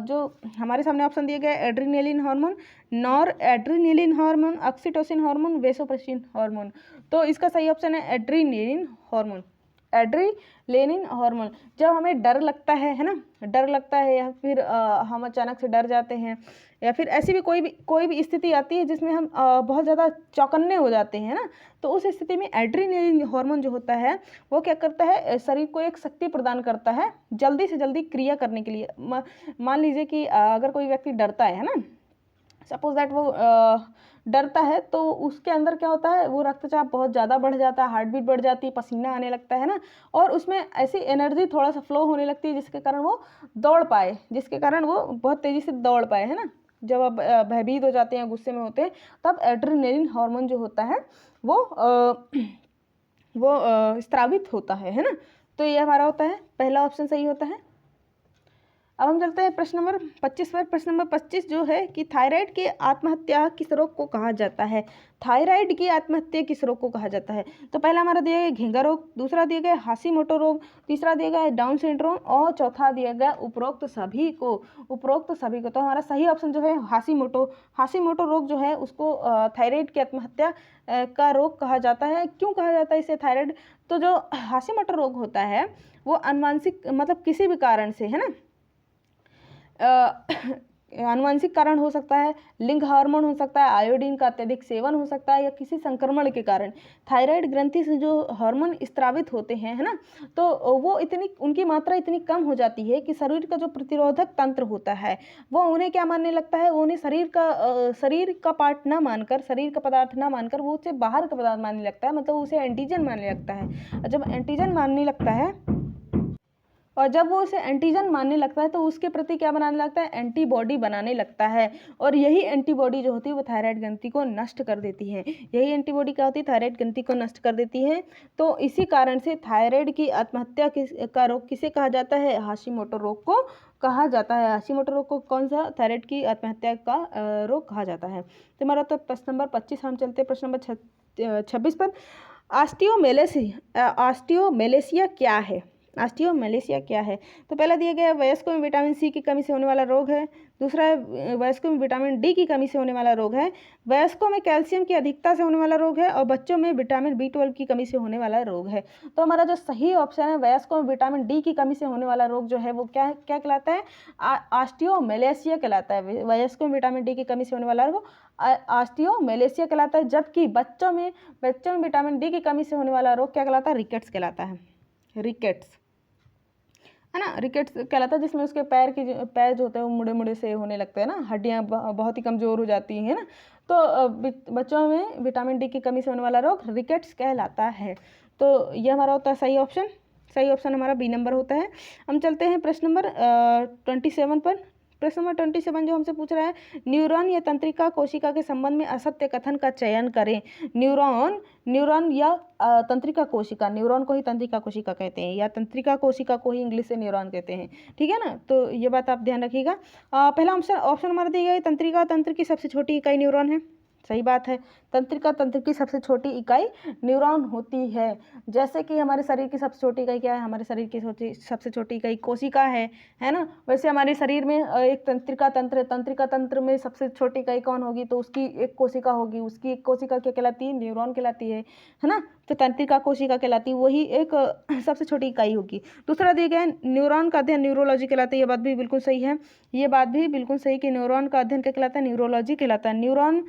जो हमारे सामने ऑप्शन दिए गए, adrenaline hormone, nor adrenaline hormone, oxytocin hormone, vasopressin hormone. तो इसका सही ऑप्शन है एड्रीनेलिन हार्मोन, एड्रीनेलिन हार्मोन। जब हमें डर लगता है ना, डर लगता है या फिर हम अचानक से डर जाते हैं या फिर ऐसी भी कोई भी स्थिति आती है जिसमें हम बहुत ज़्यादा चौकन्ने हो जाते हैं ना, तो उस स्थिति में एड्रीनेलिन हार्मोन जो होता है वो क्या करता है, शरीर को एक शक्ति प्रदान करता है जल्दी से जल्दी क्रिया करने के लिए। मान लीजिए कि अगर कोई व्यक्ति डरता है ना, सपोज दैट वो डरता है, तो उसके अंदर क्या होता है, वो रक्तचाप बहुत ज़्यादा बढ़ जाता है, हार्ट बीट बढ़ जाती है, पसीना आने लगता है ना, और उसमें ऐसी एनर्जी थोड़ा सा फ्लो होने लगती है जिसके कारण वो दौड़ पाए, जिसके कारण वो बहुत तेज़ी से दौड़ पाए, है ना। जब आप भयभीत हो जाते हैं, गुस्से में होते हैं, तब एड्रेनलिन हार्मोन जो होता है वो स्रावित होता है ना। तो ये हमारा होता है पहला ऑप्शन सही होता है। अब हम चलते हैं प्रश्न नंबर 25 पर। प्रश्न नंबर 25 जो है कि थायराइड की आत्महत्या किस रोग को कहा जाता है? थायराइड की आत्महत्या किस रोग को कहा जाता है? तो पहला हमारा दिया गया घेंगा रोग, दूसरा दिया गया हाशीमोटो रोग, तीसरा दिया गया डाउन सिंड्रोम और चौथा दिया गया उपरोक्त सभी को। उपरोक्त सभी को, तो हमारा सही ऑप्शन जो है हाशीमोटो रोग जो है उसको थायराइड की आत्महत्या का रोग कहा जाता है। क्यों कहा जाता है इसे थायराइड? तो जो हाशीमोटो रोग होता है वो अनुवांशिक, मतलब किसी भी कारण से, है ना, आनुवंशिक कारण हो सकता है, लिंग हार्मोन हो सकता है, आयोडीन का अत्यधिक सेवन हो सकता है, या किसी संक्रमण के कारण थायराइड ग्रंथि से जो हार्मोन स्त्रावित होते हैं, है ना, तो वो उनकी मात्रा इतनी कम हो जाती है कि शरीर का जो प्रतिरोधक तंत्र होता है वो उन्हें क्या मानने लगता है, वो उन्हें शरीर का पार्ट ना मानकर, शरीर का पदार्थ ना मानकर वो उसे बाहर का पदार्थ मानने लगता है, मतलब उसे एंटीजन मानने लगता है। जब एंटीजन मानने लगता है और जब वो उसे एंटीजन मानने लगता है तो उसके प्रति क्या बनाने लगता है, एंटीबॉडी बनाने लगता है, और यही एंटीबॉडी जो होती है वो थायराइड ग्रंथि को नष्ट कर देती है। यही एंटीबॉडी क्या होती है, थायराइड ग्रंथि को नष्ट कर देती है। तो इसी कारण से थायराइड की आत्महत्या का रोग किसे कहा जाता है? हाशीमोटो रोग को कहा जाता है। हाशीमोटो रोग को कौन सा? थायराइड की आत्महत्या का रोग कहा जाता है। तो हमारा तो प्रश्न नंबर 25। हम चलते हैं प्रश्न नंबर 26 पर। ऑस्टियोमेलेशिया क्या है? ऑस्टियोमेलेशिया क्या है? तो पहला दिया गया वयस्कों में विटामिन सी की कमी से होने वाला रोग है, दूसरा है वयस्कों में विटामिन डी की कमी से होने वाला रोग है, वयस्कों में कैल्शियम की अधिकता से होने वाला रोग है, और बच्चों में विटामिन B12 की कमी से होने वाला रोग है। तो हमारा जो सही ऑप्शन है वयस्कों में विटामिन डी की कमी से होने वाला रोग जो है वो क्या कहलाता है? ऑस्टियोमेलेशिया कहलाता है। वयस्कों में विटामिन डी की कमी से होने वाला रोग ऑस्टियोमेलेशिया कहलाता है, जबकि बच्चों में विटामिन डी की कमी से होने वाला रोग क्या कहलाता है? रिकेट्स कहलाता है। रिकेट्स, है ना, रिकेट्स कहलाता है, जिसमें उसके पैर जो होते हैं वो मुड़े मुड़े से होने लगते हैं ना, हड्डियां बहुत ही कमज़ोर हो जाती हैं ना। तो बच्चों में विटामिन डी की कमी से होने वाला रोग रिकेट्स कहलाता है। तो ये हमारा होता है सही ऑप्शन। सही ऑप्शन हमारा बी नंबर होता है। हम चलते हैं प्रश्न नंबर 27 पर। प्रश्न नंबर 27 जो हमसे पूछ रहा है, न्यूरॉन या तंत्रिका कोशिका के संबंध में असत्य कथन का चयन करें। न्यूरॉन या तंत्रिका कोशिका, न्यूरॉन को ही तंत्रिका कोशिका कहते हैं, या तंत्रिका कोशिका को ही इंग्लिश से न्यूरॉन कहते हैं, ठीक है ना। तो ये बात आप ध्यान रखिएगा। पहला ऑप्शन हमारा दिया गया है, तंत्रिका तंत्र की सबसे छोटी इकाई न्यूरॉन है। सही बात है, तंत्रिका तंत्र की सबसे छोटी इकाई न्यूरॉन होती है। जैसे कि हमारे शरीर की सबसे छोटी इकाई क्या है? हमारे शरीर की सबसे छोटी इकाई कोशिका है ना। वैसे हमारे शरीर में एक तंत्रिका तंत्र में सबसे छोटी इकाई कौन होगी? तो उसकी एक कोशिका होगी। उसकी एक कोशिका क्या कहलाती है? न्यूरॉन कहलाती है ना। तो तंत्रिका कोशिका कहलाती है, वही एक सबसे छोटी इकाई होगी। दूसरा दिया गया है, न्यूरॉन का अध्ययन न्यूरोलॉजी कहलाता है। ये बात भी बिल्कुल सही है, ये बात भी बिल्कुल सही कि न्यूरॉन का अध्ययन क्या कहलाता है? न्यूरोलॉजी कहलाता है। न्यूरॉन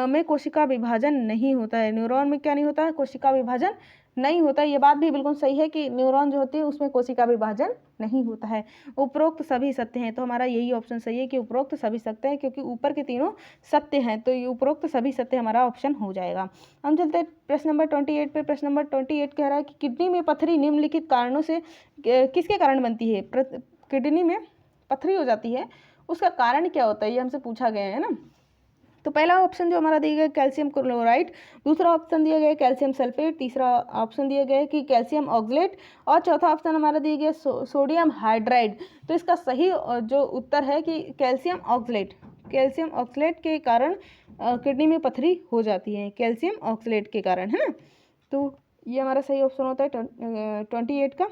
में कोशिका विभाजन नहीं होता है। न्यूरॉन में क्या नहीं होता है? कोशिका विभाजन नहीं होता है। ये बात भी बिल्कुल सही है कि न्यूरॉन जो होती है उसमें कोशिका विभाजन नहीं होता है। उपरोक्त सभी सत्य हैं, तो हमारा यही ऑप्शन सही है कि उपरोक्त सभी सत्य हैं, क्योंकि ऊपर के तीनों सत्य हैं, तो ये उपरोक्त सभी सत्य हमारा ऑप्शन हो जाएगा। हम चलते हैं प्रश्न नंबर 28 पे। प्रश्न नंबर 28 कह रहा है कि किडनी में पथरी निम्नलिखित कारणों से किसके कारण बनती है? किडनी में पथरी हो जाती है, उसका कारण क्या होता है? ये हमसे पूछा गया है ना। तो पहला ऑप्शन जो हमारा दिया गया कैल्शियम क्लोराइड, दूसरा ऑप्शन दिया गया कैल्शियम सल्फेट, तीसरा ऑप्शन दिया गया कि कैल्शियम ऑक्सलेट, और चौथा ऑप्शन हमारा दिया गया सोडियम हाइड्राइड। तो इसका सही जो उत्तर है कि कैल्शियम ऑक्सलेट। कैल्शियम ऑक्सलेट के कारण किडनी में पथरी हो जाती है, कैल्शियम ऑक्सलेट के कारण, है ना। तो ये हमारा सही ऑप्शन होता है 28 का।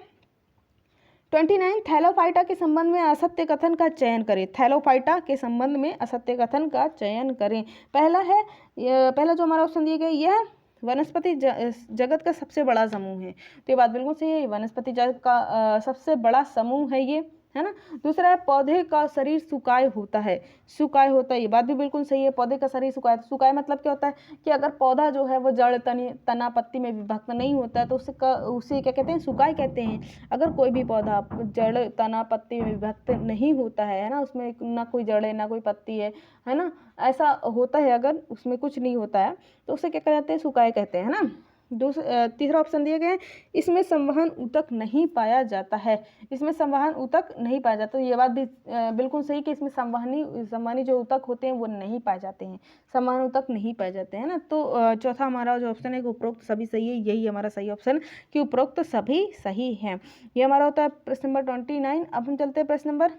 29 थैलोफाइटा के संबंध में असत्य कथन का चयन करें। थैलोफाइटा के संबंध में असत्य कथन का चयन करें। पहला जो हमारा ऑप्शन दिया गया यह वनस्पति जगत का सबसे बड़ा समूह है, तो ये बात बिल्कुल सही है, वनस्पति जगत का सबसे बड़ा समूह है ये, है ना। दूसरा है पौधे का शरीर सुकाय होता है, सुकाय होता है, ये बात भी बिल्कुल सही है, पौधे का शरीर सुकाय, सुकाय मतलब क्या होता है कि अगर पौधा जो है वो जड़ तना पत्ती में विभक्त नहीं होता है तो उसे क्या कहते हैं, सुकाय कहते हैं। अगर कोई भी पौधा जड़ तना पत्ती में विभक्त नहीं होता है ना, उसमें ना कोई जड़ है ना कोई पत्ती है ना, ऐसा होता है अगर उसमें कुछ नहीं होता है तो उसे क्या कहते हैं, सुकाय कहते हैं, है ना। तीसरा ऑप्शन दिया गया है इसमें संवहन ऊतक नहीं पाया जाता है, इसमें संवहन ऊतक नहीं पाया जाता, ये बात भी बिल्कुल सही कि इसमें संवहनी जो ऊतक होते हैं वो नहीं पाए जाते हैं, संवहन ऊतक नहीं पाए जाते हैं ना। तो चौथा हमारा जो ऑप्शन है कि उपरोक्त सभी सही है, यही हमारा सही ऑप्शन कि उपरोक्त सभी सही है, ये हमारा होता है प्रश्न नंबर 29। अब हम चलते हैं प्रश्न नंबर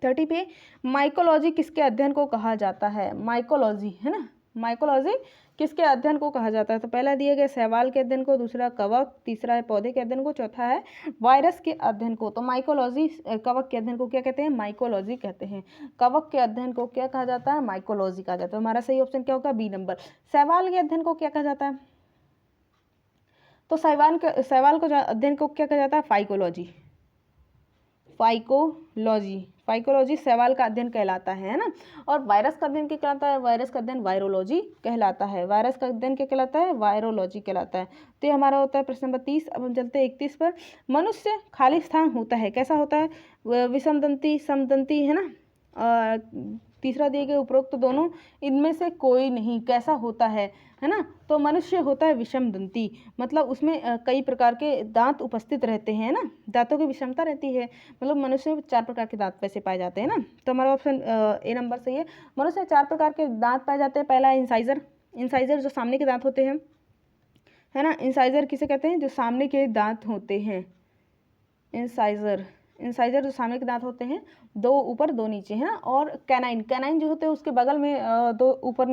30 पे। माइकोलॉजी किसके अध्ययन को कहा जाता है, माइकोलॉजी, है ना, माइकोलॉजी किसके अध्ययन को कहा जाता है, तो पहला दिया गया शैवाल के अध्ययन को, दूसरा कवक, तीसरा है पौधे के अध्ययन को, चौथा है वायरस के अध्ययन को। तो माइकोलॉजी कवक के अध्ययन को क्या कहते हैं, माइकोलॉजी कहते हैं, कवक के अध्ययन को क्या कहा जाता है, माइकोलॉजी कहा जाता है। हमारा सही ऑप्शन क्या होगा, बी नंबर। शैवाल के अध्ययन को क्या कहा जाता है, तो शैवाल को अध्ययन को क्या कहा जाता है, फाइकोलॉजी, फाइकोलॉजी शैवाल का अध्ययन कहलाता है ना। और वायरस का अध्ययन क्या कहलाता है, वायरस का अध्ययन वायरोलॉजी कहलाता है, वायरस का अध्ययन क्या कहलाता है, वायरोलॉजी कहलाता है। तो ये हमारा होता है प्रश्न नंबर 30। अब हम चलते हैं 31 पर। मनुष्य खाली स्थान होता है, कैसा होता है, विषमदंती, समदंती, है ना। तीसरा दिए गए उपरोक्त दोनों इनमें से कोई नहीं, कैसा होता है ना, तो मनुष्य होता है विषमदंती, मतलब उसमें कई प्रकार के दांत उपस्थित रहते हैं ना, दांतों की विषमता रहती है, मतलब मनुष्य में 4 प्रकार के दांत वैसे पाए जाते हैं ना। तो हमारा ऑप्शन ए नंबर सही है, मनुष्य में 4 प्रकार के दांत पाए जाते हैं। पहला है इंसाइजर जो सामने के दांत होते हैं, है ना, इंसाइजर किसे कहते हैं, जो सामने के दांत होते हैं, इंसाइजर जो सामने के दांत होते हैं, 2 ऊपर 2 नीचे, है ना। और कैनाइन जो होते हैं उसके बगल में 2 ऊपर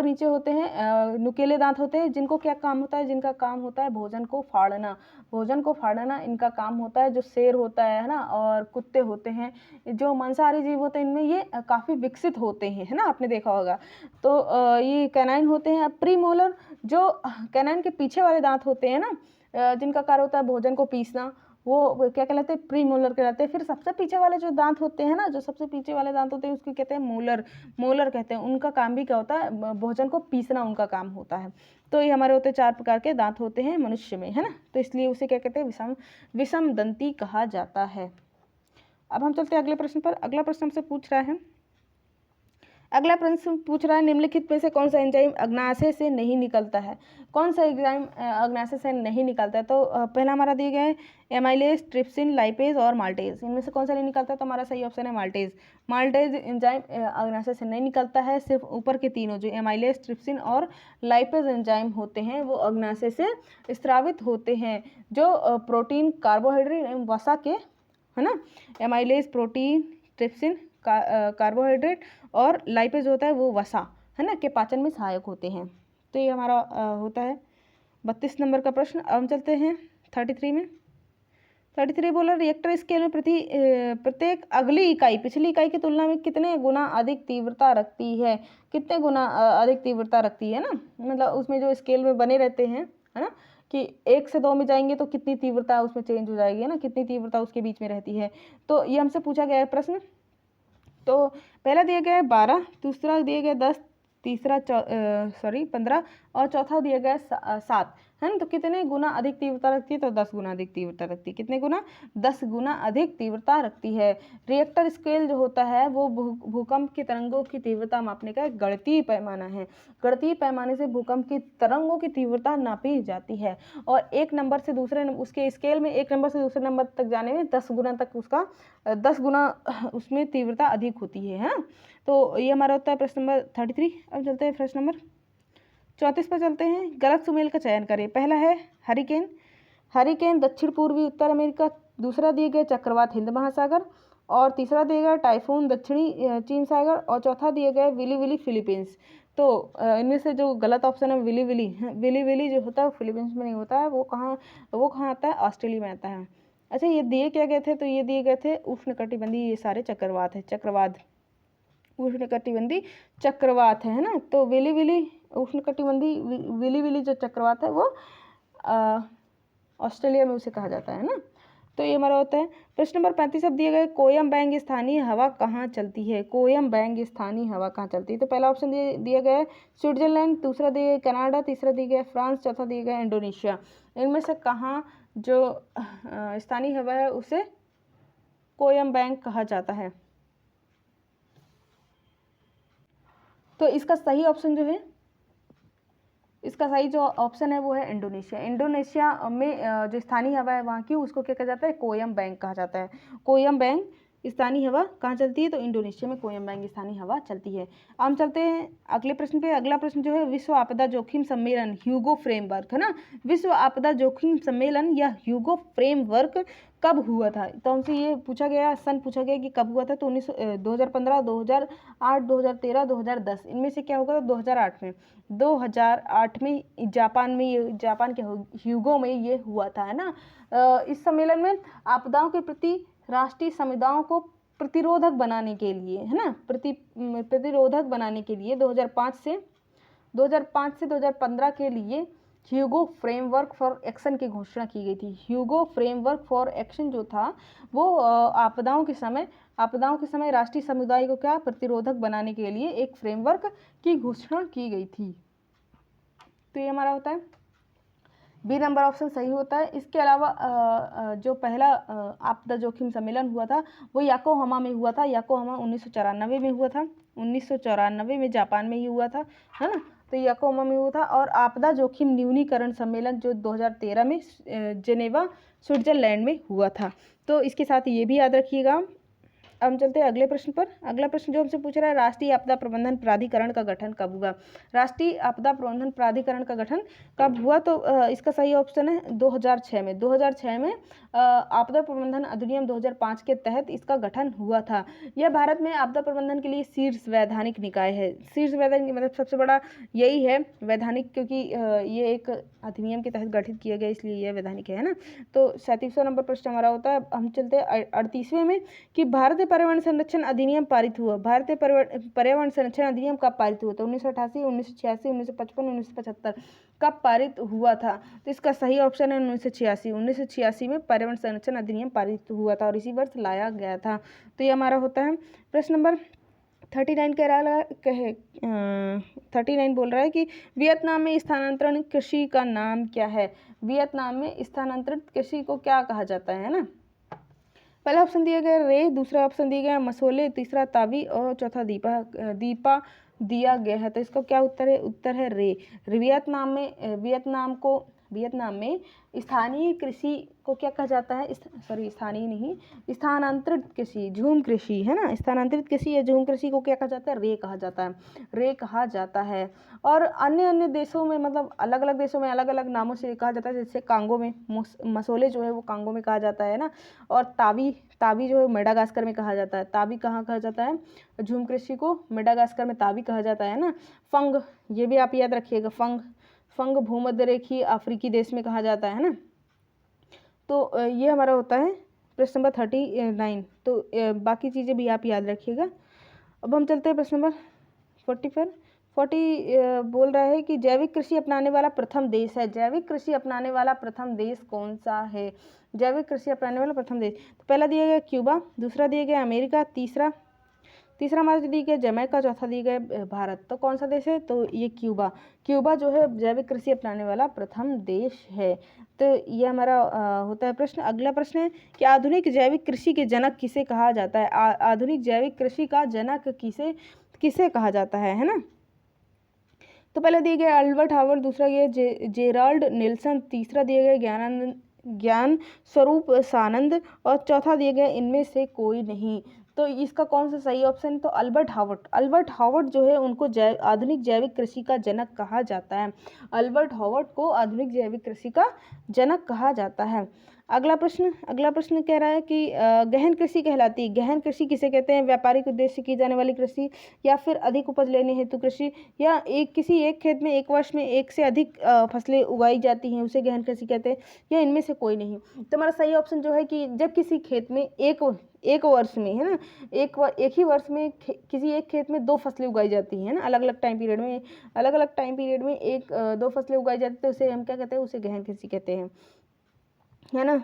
नीचे होते हैं, नुकीले दांत होते हैं, जिनको क्या काम होता है, जिनका काम होता है भोजन को फाड़ना इनका काम होता है। जो शेर होता है ना, और कुत्ते होते हैं, जो मांसाहारी जीव होते हैं, इनमें ये काफ़ी विकसित होते हैं, है ना, आपने देखा होगा। तो ये कैनाइन होते हैं। प्रीमोलर जो कैनाइन के पीछे वाले दांत होते हैं ना, जिनका कार्य होता है भोजन को पीसना, वो क्या कहलाते हैं, प्रीमोलर कहलाते हैं। फिर सबसे पीछे वाले जो दांत होते हैं ना, जो सबसे पीछे वाले दांत होते हैं उसको कहते हैं मोलर कहते हैं। उनका काम भी क्या होता है, भोजन को पीसना उनका काम होता है। तो ये हमारे होते हैं 4 प्रकार के दांत होते हैं मनुष्य में, है ना। तो इसलिए उसे क्या कहते हैं, विषमदंती कहा जाता है। अब हम चलते हैं अगले प्रश्न पर। अगला प्रश्न हमसे पूछ रहा है निम्नलिखित में से कौन सा एंजाइम अग्नाशय से नहीं निकलता है, कौन सा एंजाइम अग्नाशय से नहीं निकलता है। तो पहला हमारा दिया गया है एमाइलेज, ट्रिप्सिन, लाइपेज और माल्टेज, इनमें से कौन सा नहीं निकलता है, तो हमारा सही ऑप्शन है माल्टेज एंजाइम अग्नाशय से नहीं निकलता है। सिर्फ ऊपर के तीनों जो एमाइलेज, ट्रिप्सिन और लाइपेज एंजाइम होते हैं वो अग्नाशय से स्रावित होते हैं, जो प्रोटीन, कार्बोहाइड्रेट एवं वसा के, है ना, एमाइलेज प्रोटीन, ट्रिप्सिन कार्बोहाइड्रेट और लाइपेज होता है वो वसा, है ना, के पाचन में सहायक होते हैं। तो ये हमारा होता है 32 नंबर का प्रश्न। अब हम चलते हैं 33 में। 33 बोला रिएक्टर स्केल में प्रत्येक अगली इकाई पिछली इकाई की तुलना में कितने गुना अधिक तीव्रता रखती है, कितने गुना अधिक तीव्रता रखती है ना, मतलब उसमें जो स्केल में बने रहते हैं, है ना, कि 1 से 2 में जाएंगे तो कितनी तीव्रता उसमें चेंज हो जाएगी, है ना, कितनी तीव्रता उसके बीच में रहती है। तो ये हमसे पूछा गया है प्रश्न। तो पहला दिया गया है 12, दूसरा दिया गया 10, तीसरा 15 और चौथा दिया गया 7, है ना। तो कितने गुना अधिक तीव्रता रखती है, तो 10 गुना अधिक तीव्रता रखती है। कितने गुना, 10 गुना अधिक तीव्रता रखती है। रिएक्टर स्केल जो होता है वो भूकंप की तरंगों की तीव्रता मापने का एक गणितीय पैमाना है। गणितीय पैमाने से भूकंप की तरंगों की तीव्रता नापी जाती है, और एक नंबर से दूसरे उसके स्केल में 1 नंबर से दूसरे नंबर तक जाने में 10 गुना तक उसका 10 गुना उसमें तीव्रता अधिक होती है, हाँ। तो ये हमारा होता है प्रश्न नंबर 33। अब चलते हैं प्रश्न नंबर 34 पर चलते हैं। गलत सुमेल का चयन करें। पहला है हरिकेन दक्षिण पूर्वी उत्तर अमेरिका, दूसरा दिए गए चक्रवात हिंद महासागर, और तीसरा दिया गया टाइफून दक्षिणी चीन सागर, और चौथा दिया गया विली विली फिलीपींस। तो इनमें से जो गलत ऑप्शन है विली विली, विली विली जो होता है वो फिलीपींस में नहीं होता है, वो कहाँ आता है, ऑस्ट्रेलिया में आता है। अच्छा, ये दिए क्या गए थे, तो ये दिए गए थे उष्णकटिबंधीय, ये सारे चक्रवात है, चक्रवात उष्णकटिबंधीय चक्रवात है ना। तो विली विली उष्णकटिबंधीय विली विली जो चक्रवात है वो ऑस्ट्रेलिया में उसे कहा जाता है ना। तो ये हमारा होता है। प्रश्न नंबर 35 अब दिया गया है, कोयम बैंग स्थानीय हवा कहाँ चलती है, कोयम बैंग स्थानीय हवा कहाँ चलती है। तो पहला ऑप्शन दिया गया है स्विट्जरलैंड, दूसरा दिया गया कनाडा, तीसरा दिया गया फ्रांस, चौथा दिया गया इंडोनेशिया। इनमें से कहाँ जो स्थानीय हवा है उसे कोयम बैंग कहा जाता है। तो इसका सही ऑप्शन जो है, इसका सही जो ऑप्शन है वो है इंडोनेशिया। इंडोनेशिया में जो स्थानीय हवा है वहाँ की, उसको क्या कहा जाता है, कोयम बैंग कहा जाता है। कोयम बैंग स्थानीय हवा कहाँ चलती है, तो इंडोनेशिया में कोयम बैंग स्थानीय हवा चलती है। अब हम चलते हैं अगले प्रश्न पे। अगला प्रश्न जो है विश्व आपदा जोखिम सम्मेलन ह्यूगो फ्रेमवर्क है ना। विश्व आपदा जोखिम सम्मेलन या ह्यूगो फ्रेमवर्क कब हुआ था। तो हमसे ये पूछा गया, सन पूछा गया कि कब हुआ था। तो 2015, 2008, 2013, 2010, इनमें से क्या होगा, 2008 में। 2008 में जापान के ह्यूगो में ये हुआ था है ना। इस सम्मेलन में आपदाओं के प्रति राष्ट्रीय समुदायों को प्रतिरोधक बनाने के लिए है ना, प्रतिरोधक बनाने के लिए 2005 से 2015 के लिए ह्यूगो फ्रेमवर्क फॉर एक्शन की घोषणा की गई थी। ह्यूगो फ्रेमवर्क फॉर एक्शन जो था वो आपदाओं के समय राष्ट्रीय समुदाय को क्या प्रतिरोधक बनाने के लिए एक फ्रेमवर्क की घोषणा की गई थी। तो ये हमारा होता है बी नंबर ऑप्शन सही होता है। इसके अलावा जो पहला आपदा जोखिम सम्मेलन हुआ था वो योकोहामा में हुआ था। योकोहामा 1994 में हुआ था। 1994 में जापान में ही हुआ था है ना। तो योकोहामा में हुआ था। और आपदा जोखिम न्यूनीकरण सम्मेलन जो 2013 में जेनेवा स्विट्जरलैंड में हुआ था। तो इसके साथ ये भी याद रखिएगा। अब हम चलते हैं अगले प्रश्न पर। अगला प्रश्न जो हमसे पूछ रहा है, राष्ट्रीय आपदा प्रबंधन प्राधिकरण का गठन कब हुआ। राष्ट्रीय आपदा प्रबंधन प्राधिकरण का गठन कब हुआ। तो इसका सही ऑप्शन है 2006 में। 2006 में आपदा प्रबंधन अधिनियम 2005 के तहत इसका गठन हुआ था। यह भारत में आपदा प्रबंधन के लिए शीर्ष वैधानिक निकाय है। शीर्ष वैधानिक मतलब सबसे बड़ा यही है वैधानिक, क्योंकि ये एक अधिनियम के तहत गठित किया गया इसलिए यह वैधानिक है ना। तो 37वां नंबर प्रश्न हमारा होता है। हम चलते हैं 38वें में कि भारतीय पर्यावरण संरक्षण अधिनियम पारित हुआ। भारतीय पर्यावरण संरक्षण अधिनियम कब पारित हुआ। तो 1988, 1986, 1955, 1975 कब पारित हुआ था। तो इसका सही ऑप्शन है 1986। 1986 में पर्यावरण संरक्षण अधिनियम पारित हुआ था और इसी वर्ष लाया गया था। तो ये हमारा होता है प्रश्न नंबर 39 कह रहा है 39 बोल रहा है कि वियतनाम में स्थानांतरण कृषि का नाम क्या है। वियतनाम में स्थानांतरित कृषि को क्या कहा जाता है ना। पहला ऑप्शन दिया गया रे, दूसरा ऑप्शन दिया गया मसोले, तीसरा तावी और चौथा दीपा दिया गया है। तो इसका क्या उत्तर है, उत्तर है रे। वियतनाम में स्थानीय कृषि को क्या कहा जाता है, स्थानीय नहीं, स्थानांतरित कृषि, झूम कृषि है ना। स्थानांतरित कृषि या झूम कृषि को क्या कहा जाता है, रे कहा जाता है, रे कहा जाता है। और अन्य देशों में मतलब अलग अलग देशों में अलग अलग नामों से कहा जाता है। जैसे कांगो में मसोले जो है वो कांगो में कहा जाता है ना। और तावी जो है मेडागास्कर में कहा जाता है। तावी कहाँ कहा जाता है, झूम कृषि को मेडागास्कर में तावी कहा जाता है ना। फंग, ये भी आप याद रखिएगा, फंग भूमध्य रेखीय अफ्रीकी देश में कहा जाता है ना। तो ये हमारा होता है प्रश्न नंबर 39। तो बाकी चीज़ें भी आप याद रखिएगा। अब हम चलते हैं प्रश्न नंबर 40 बोल रहा है कि जैविक कृषि अपनाने वाला प्रथम देश है। जैविक कृषि अपनाने वाला प्रथम देश कौन सा है। जैविक कृषि अपनाने वाला प्रथम देश, तो पहला दिया गया क्यूबा, दूसरा दिया गया अमेरिका, तीसरा हमारा दिया गया जमैका, चौथा दिया गया भारत। तो कौन सा देश है, तो ये क्यूबा जो है जैविक कृषि अपनाने वाला प्रथम देश है। तो ये हमारा होता है प्रश्न। अगला प्रश्न है कि आधुनिक जैविक कृषि के जनक किसे कहा जाता है। आधुनिक जैविक कृषि का जनक किसे कहा जाता है ना। तो पहले दिया गया अल्बर्ट हावर्ड, दूसरा दिया जेराल्ड नेल्सन, तीसरा दिया गया ज्ञान स्वरूप सानंद और चौथा दिया गया इनमें से कोई नहीं। तो इसका कौन सा सही ऑप्शन है, तो अल्बर्ट हावर्ड जो है उनको आधुनिक जैविक कृषि का जनक कहा जाता है। अल्बर्ट हावर्ड को आधुनिक जैविक कृषि का जनक कहा जाता है। अगला प्रश्न कह रहा है कि गहन कृषि कहलाती है। गहन कृषि किसे कहते हैं? व्यापारिक उद्देश्य से की जाने वाली कृषि, या फिर अधिक उपज लेने हेतु कृषि, या किसी एक खेत में एक वर्ष में एक से अधिक फसलें उगाई जाती हैं उसे गहन कृषि कहते हैं, या इनमें से कोई नहीं। तो हमारा सही ऑप्शन जो है कि जब किसी खेत में एक वर्ष में, है ना, एक ही वर्ष में किसी एक खेत में दो फसलें उगाई जाती हैं ना, अलग अलग टाइम पीरियड में एक दो फसलें उगाई जाती है, तो उसे हम क्या कहते हैं? उसे गहन कृषि कहते हैं, है ना।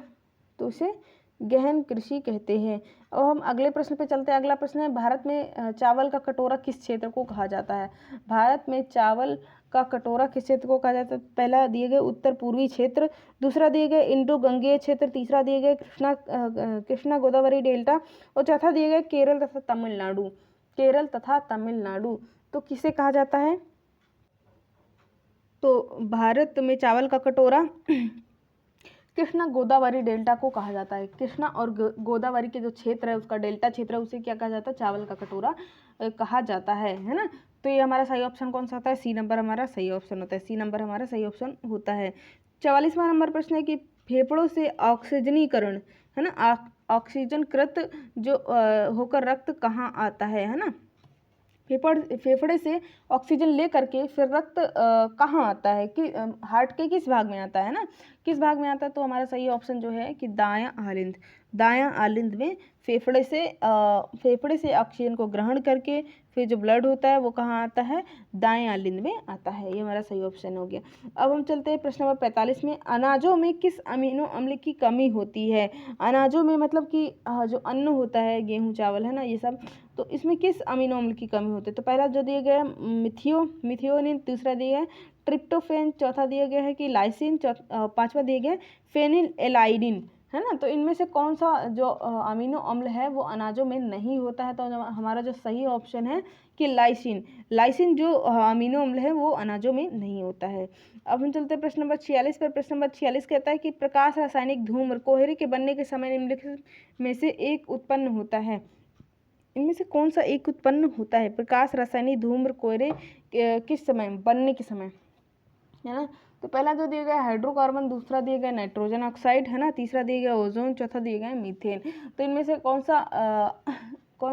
तो उसे गहन कृषि कहते हैं। और हम अगले प्रश्न पे चलते हैं। अगला प्रश्न है, भारत में चावल का कटोरा किस क्षेत्र को कहा जाता है? भारत में चावल का कटोरा किस क्षेत्र को कहा जाता है? पहला दिए गए उत्तर पूर्वी क्षेत्र, दूसरा दिए गए इंडो गंगेय क्षेत्र, तीसरा दिए गए कृष्णा गोदावरी डेल्टा, और चौथा दिए गए केरल तथा तमिलनाडु। तो किसे कहा जाता है? तो भारत में चावल का कटोरा कृष्णा गोदावरी डेल्टा को कहा जाता है। कृष्णा और गोदावरी के जो क्षेत्र है, उसका डेल्टा क्षेत्र है, उसे क्या कहा जाता है? चावल का कटोरा कहा जाता है ना। तो ये हमारा सही ऑप्शन कौन सा होता है? सी नंबर हमारा सही ऑप्शन होता है। सी नंबर हमारा सही ऑप्शन होता है। 44वां नंबर प्रश्न है कि फेफड़ों से ऑक्सीजनीकरण, है ना, ऑक्सीजनकृत जो होकर रक्त कहाँ आता है ना। फेफड़े से ऑक्सीजन ले करके फिर रक्त कहाँ आता है? कि हार्ट के किस भाग में आता है ना, किस भाग में आता है? तो हमारा सही ऑप्शन जो है कि दायां आलिंद में फेफड़े से ऑक्सीजन को ग्रहण करके फिर जो ब्लड होता है वो कहाँ आता है? दाएं आलिंद में आता है। ये हमारा सही ऑप्शन हो गया। अब हम चलते हैं प्रश्न नंबर 45 में। अनाजों में किस अमीनो अम्ल की कमी होती है? अनाजों में मतलब कि जो अन्न होता है, गेहूँ चावल, है ना, ये सब, तो इसमें किस अमीनो अम्ल की कमी होती है? तो पहला जो दिया गया है मिथियोनिन, दूसरा दिया है ट्रिप्टोफेन, चौथा दिया गया है कि लाइसिन, पांचवा दिया गया है फेनिलएलाइडिन, है ना। तो इनमें से कौन सा जो अमीनो अम्ल है वो अनाजों में नहीं होता है? तो हमारा जो सही ऑप्शन है कि लाइसिन जो अमीनो अम्ल है वो अनाजों में नहीं होता है। अब हम चलते हैं प्रश्न नंबर 46 पर। प्रश्न नंबर 46 कहता है कि प्रकाश रासायनिक धूम्र कोहरे के बनने के समय निम्नलिखित में से एक उत्पन्न होता है। इनमें से कौन सा एक उत्पन्न होता है? प्रकाश रासायनिक धूम्र कोहरे किस समय बनने के समय, है ना। तो पहला जो दिया गया है हाइड्रोकार्बन, दूसरा दिया गया नाइट्रोजन ऑक्साइड, है ना, तीसरा दिया गया ओजोन, चौथा दिया गया मीथेन। तो इनमें से कौन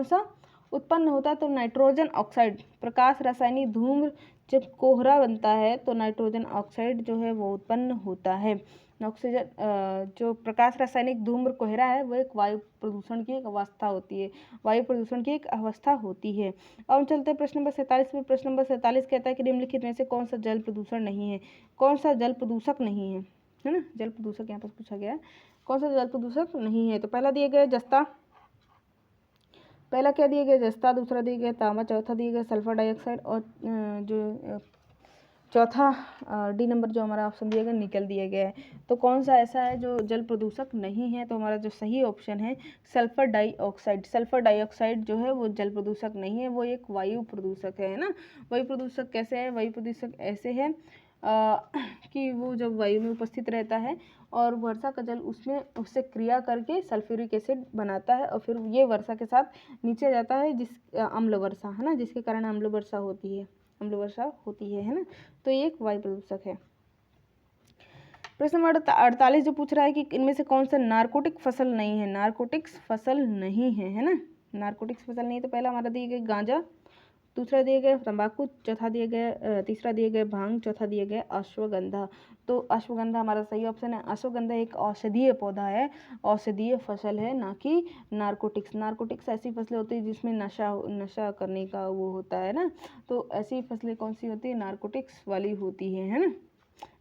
सा उत्पन्न होता है? तो नाइट्रोजन ऑक्साइड। प्रकाश रासायनिक धूम्र जब कोहरा बनता है तो नाइट्रोजन ऑक्साइड जो है वो उत्पन्न होता है। ऑक्सीजन जो प्रकाश रासायनिक धूम्र कोहरा है वो एक वायु प्रदूषण की एक अवस्था होती है, अब हम चलते हैं प्रश्न नंबर 47 में। प्रश्न नंबर 47 कहता है कि निम्नलिखित में से कौन सा जल प्रदूषण नहीं है? कौन सा जल प्रदूषक नहीं है ना, जल प्रदूषक यहाँ पर पूछा गया है, कौन सा जल प्रदूषक नहीं है? तो पहला दिया गया जस्ता, पहला क्या दिया गया? जस्ता, दूसरा दिया गया तांबा, चौथा दिया गया सल्फर डाइऑक्साइड, और जो चौथा डी नंबर जो हमारा ऑप्शन दिया गया निकल दिया गया है। तो कौन सा ऐसा है जो जल प्रदूषक नहीं है? तो हमारा जो सही ऑप्शन है सल्फर डाइऑक्साइड जो है वो जल प्रदूषक नहीं है, वो एक वायु प्रदूषक है ना। वायु प्रदूषक कैसे है? वायु प्रदूषक ऐसे है कि वो जब वायु में उपस्थित रहता है और वर्षा का जल उससे क्रिया करके सल्फ्यूरिक एसिड बनाता है, और फिर ये वर्षा के साथ नीचे जाता है, अम्ल वर्षा, है ना, जिसके कारण अम्ल वर्षा होती है ना। तो ये एक वायु प्रदूषक है। प्रश्न नंबर 48 जो पूछ रहा है कि इनमें से कौन सा नारकोटिक फसल नहीं है? नारकोटिक्स फसल नहीं है ना, नारकोटिक्स फसल नहीं है। तो पहला हमारा दिया गया गांजा, दूसरा दिया गया तंबाकू, तीसरा दिया गया भांग, चौथा दिया गया अश्वगंधा। तो अश्वगंधा हमारा सही ऑप्शन है। अश्वगंधा एक औषधीय पौधा है, औषधीय फसल है, ना कि नारकोटिक्स ऐसी फसलें होती है जिसमें नशा करने का वो होता है ना। तो ऐसी फसलें कौन सी होती है? नारकोटिक्स वाली होती है ना,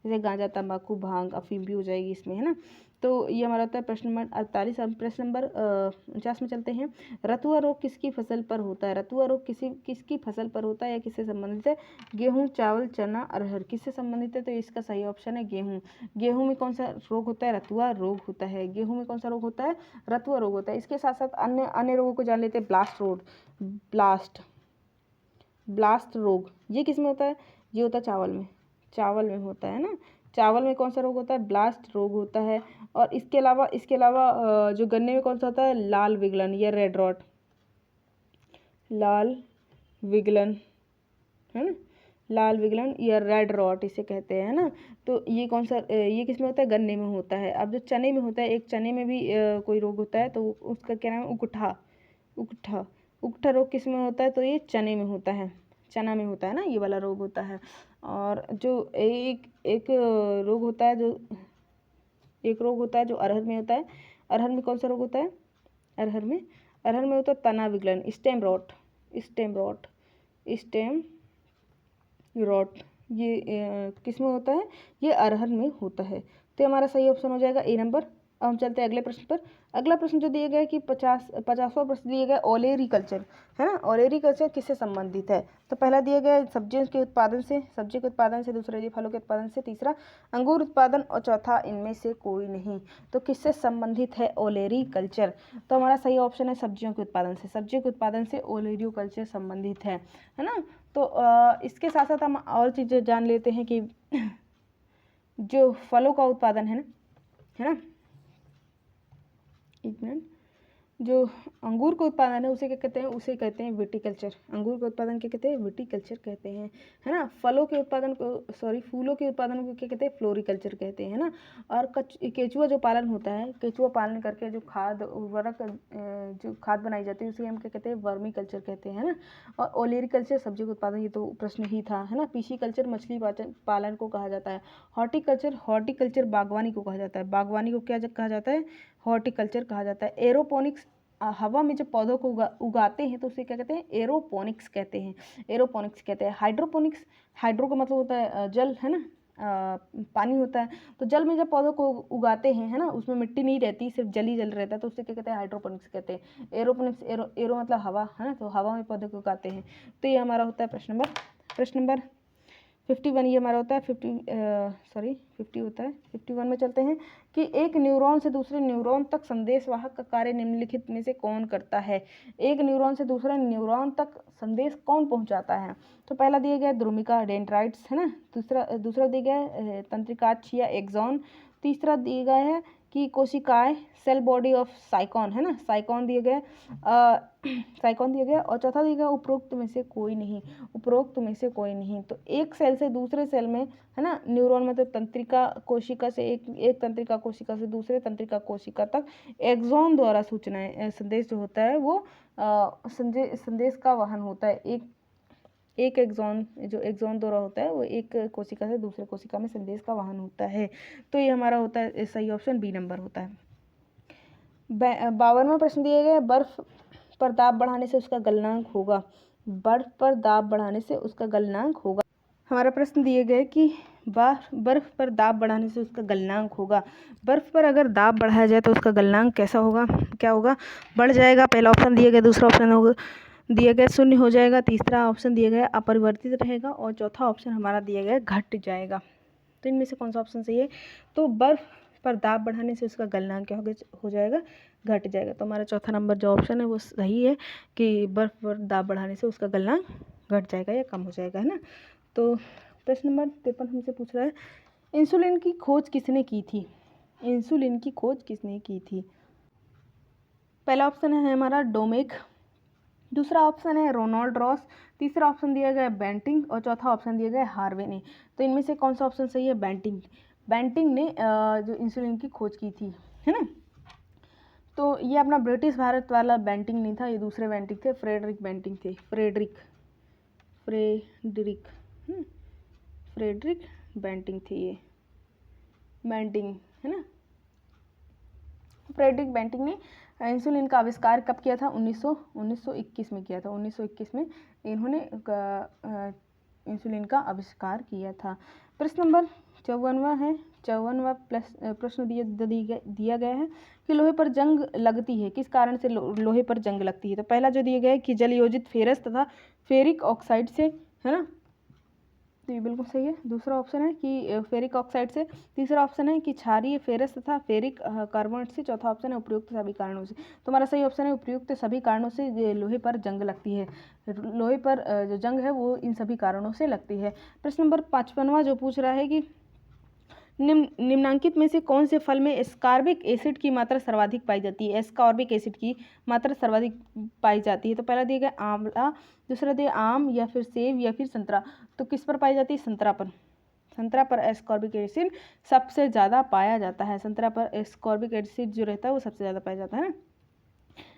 जैसे गांजा, तंबाकू, भांग, अफीम भी हो जाएगी इसमें, है ना। तो ये हमारा होता है प्रश्न नंबर 48। अब प्रश्न नंबर 49 में चलते हैं। रतुआ रोग किसकी फसल पर होता है? रतुआ रोग किसकी फसल पर होता है या किससे संबंधित है? गेहूं, चावल, चना, अरहर, किससे संबंधित है? तो इसका सही ऑप्शन है गेहूं में कौन सा रोग होता है? रतुआ रोग होता है। गेहूं में कौन सा रोग होता है? रतुआ रोग होता है। इसके साथ साथ अन्य रोगों को जान लेते हैं। ब्लास्ट रोग, ये किस में होता है? ये होता है चावल में होता है ना। चावल में कौन सा रोग होता है? ब्लास्ट रोग होता है। और इसके अलावा जो गन्ने में कौन सा होता है? लाल विगलन या रेड रॉट, लाल विगलन, है ना, लाल विगलन या रेड रॉट इसे कहते हैं, है ना। तो ये कौन सा, ये किस में होता है, गन्ने में होता है। अब जो चने में होता है, एक चने में भी कोई रोग होता है, तो उसका क्या नाम है, उकठा। उकठा उकठा रोग किस में होता है, तो ये चने में होता है, चना में होता है ना, ये वाला रोग होता है। और जो एक एक रोग होता है, जो एक रोग होता है जो अरहर में होता है। अरहर में कौन सा रोग होता है, अरहर में होता है तना विगलन, stem rot. Stem rot stem rot ये किस में होता है, ये अरहर में होता है। तो हमारा सही ऑप्शन हो जाएगा ए नंबर। अब हम चलते हैं अगले प्रश्न पर। अगला प्रश्न जो दिया गया है कि 50वां प्रश्न दिया गया है ओलेरी कल्चर, है ना। ओलेरी कल्चर किससे संबंधित है, तो पहला दिया गया है सब्जियों के उत्पादन से, सब्जी के उत्पादन से, दूसरा ये फलों के उत्पादन से, तीसरा अंगूर उत्पादन और चौथा इनमें से कोई नहीं। तो किससे संबंधित है ओलेरी कल्चर, तो हमारा सही ऑप्शन है सब्जियों के उत्पादन से। सब्जियों के उत्पादन से ओलेरी कल्चर संबंधित है ना। तो इसके साथ साथ हम और चीज़ें जान लेते हैं कि जो फलों का उत्पादन है ना, एक मिनट, जो अंगूर का उत्पादन है उसे क्या कहते हैं, उसे कहते हैं विटीकल्चर। अंगूर का उत्पादन क्या कहते हैं, विटीकल्चर कहते हैं, है ना। फलों के उत्पादन को, फूलों के उत्पादन को क्या कहते हैं, फ्लोरिकल्चर कहते हैं, है ना। और केचुआ जो पालन होता है, केचुआ पालन करके जो खाद उर्वरक जो खाद बनाई जाती है उसे हम क्या कहते हैं, वर्मी कल्चर कहते हैं, है ना। और ओलेरिकल्चर सब्जी का उत्पादन, ये तो प्रश्न ही था, है ना। पीसीकल्चर मछली पालन को कहा जाता है। हॉर्टिकल्चर बागवानी को कहा जाता है। बागवानी को क्या कहा जाता है, हॉर्टिकल्चर कहा जाता है। एरोपोनिक्स हवा में जब पौधों को उगाते हैं तो उसे क्या कहते हैं, एरोपोनिक्स कहते हैं। एरोपोनिक्स कहते हैं। हाइड्रोपोनिक्स, हाइड्रो का मतलब होता है जल, है ना, पानी होता है। तो जल में जब पौधों को उगाते हैं, है ना, उसमें मिट्टी नहीं रहती, सिर्फ जल ही जल रहता है, तो उसे क्या कहते हैं, हाइड्रोपोनिक्स कहते हैं। एरोपोनिक्स, एरो मतलब हवा, है ना, तो हवा में पौधे को उगाते हैं। तो ये हमारा होता है प्रश्न नंबर 51, ये हमारा होता है 50 होता है। 51 में चलते हैं कि एक न्यूरॉन से दूसरे न्यूरॉन तक संदेशवाहक का कार्य निम्नलिखित में से कौन करता है। एक न्यूरॉन से दूसरे न्यूरॉन तक संदेश कौन पहुंचाता है, तो पहला दिया गया द्रुमिका डेंड्राइट्स, है ना। दूसरा दिया गया है तंत्रिकाक्ष या एक्सॉन। तीसरा दिया गया है कि कोशिकाएं, सेल बॉडी ऑफ साइकॉन, है ना, साइकॉन दिया गया, साइकॉन दिया गया। और चौथा दिया गया उपरोक्त में से कोई नहीं, उपरोक्त में से कोई नहीं। तो एक सेल से दूसरे सेल में, है ना, न्यूरॉन में तो तंत्रिका कोशिका से एक तंत्रिका कोशिका से दूसरे तंत्रिका कोशिका तक एक्सॉन द्वारा सूचनाएं, संदेश जो होता है वो संदेश का वहन होता है। एक एक्सॉन, जो एक्सॉन द्वारा होता है वो एक कोशिका से दूसरे कोशिका में संदेश का वहन होता है। तो ये हमारा होता है सही ऑप्शन बी नंबर होता है। 52वां प्रश्न दिया गया है बर्फ पर दाब बढ़ाने से उसका गलनांक होगा। बर्फ पर दाब बढ़ाने से उसका गलनांक होगा। हमारा प्रश्न दिए गए कि बर्फ पर दाब बढ़ाने से उसका गलनांक होगा। बर्फ पर अगर दाब बढ़ाया जाए तो उसका गलनांक कैसा होगा, क्या होगा, बढ़ जाएगा। पहला ऑप्शन दिया गया, दूसरा ऑप्शन होगा दिया गया 0 हो जाएगा, तीसरा ऑप्शन दिया गया अपरिवर्तित रहेगा और चौथा ऑप्शन हमारा दिया गया घट जाएगा। तो इनमें से कौन सा ऑप्शन सही है, तो बर्फ पर दाब बढ़ाने से उसका गलनांक क्या हो जाएगा, घट जाएगा। तो हमारा चौथा नंबर जो ऑप्शन है वो सही है कि बर्फ पर दाब बढ़ाने से उसका गलनांक घट जाएगा या कम हो जाएगा, है ना। तो प्रश्न नंबर 53 हमसे पूछ रहा है इंसुलिन की खोज किसने की थी। इंसुलिन की खोज किसने की थी, पहला ऑप्शन है हमारा डोमेक, दूसरा ऑप्शन है रोनाल्ड रॉस, तीसरा ऑप्शन दिया गया है बेंटिंग और चौथा ऑप्शन दिया गया है हार्वे ने। तो इनमें से कौन सा ऑप्शन सही है, बेंटिंग ने जो इंसुलिन की खोज की थी, है ना। तो ये अपना ब्रिटिश भारत वाला बेंटिंग नहीं था, ये दूसरे बेंटिंग थे, फ्रेडरिक बेंटिंग थे, फ्रेडरिक बेंटिंग थी ये, बेंटिंग, है ना। फ्रेडरिक बेंटिंग ने इंसुलिन का आविष्कार कब किया था, 1921 में किया था। 1921 में इन्होंने इंसुलिन का आविष्कार किया था। प्रश्न नंबर 54वां है, 54वां प्रश्न दिया गया है कि लोहे पर जंग लगती है, किस कारण से लोहे पर जंग लगती है। तो पहला जो दिया गया है कि जल योजित फेरस तथा फेरिक ऑक्साइड से, है ना, तो ये बिल्कुल सही है। दूसरा ऑप्शन है कि फेरिक ऑक्साइड से, तीसरा ऑप्शन है कि क्षारीय फेरस तथा फेरिक कार्बोनेट से, चौथा ऑप्शन है उपयुक्त सभी कारणों से। तो हमारा सही ऑप्शन है उपयुक्त सभी कारणों से लोहे पर जंग लगती है। लोहे पर जो जंग है वो इन सभी कारणों से लगती है। प्रश्न नंबर 55वां जो पूछ रहा है कि निम्नांकित में से कौन से फल में एस्कॉर्बिक एसिड की मात्रा सर्वाधिक पाई जाती है? एस्कॉर्बिक एसिड की मात्रा सर्वाधिक पाई जाती है। तो पहला दिया गया आंवला, दूसरा दिया आम या फिर सेब या फिर संतरा। तो किस पर पाई जाती है? संतरा पर। संतरा पर एस्कॉर्बिक एसिड सबसे ज़्यादा पाया जाता है। संतरा पर एस्कॉर्बिक एसिड जो रहता है वो सबसे ज़्यादा पाया जाता है ना।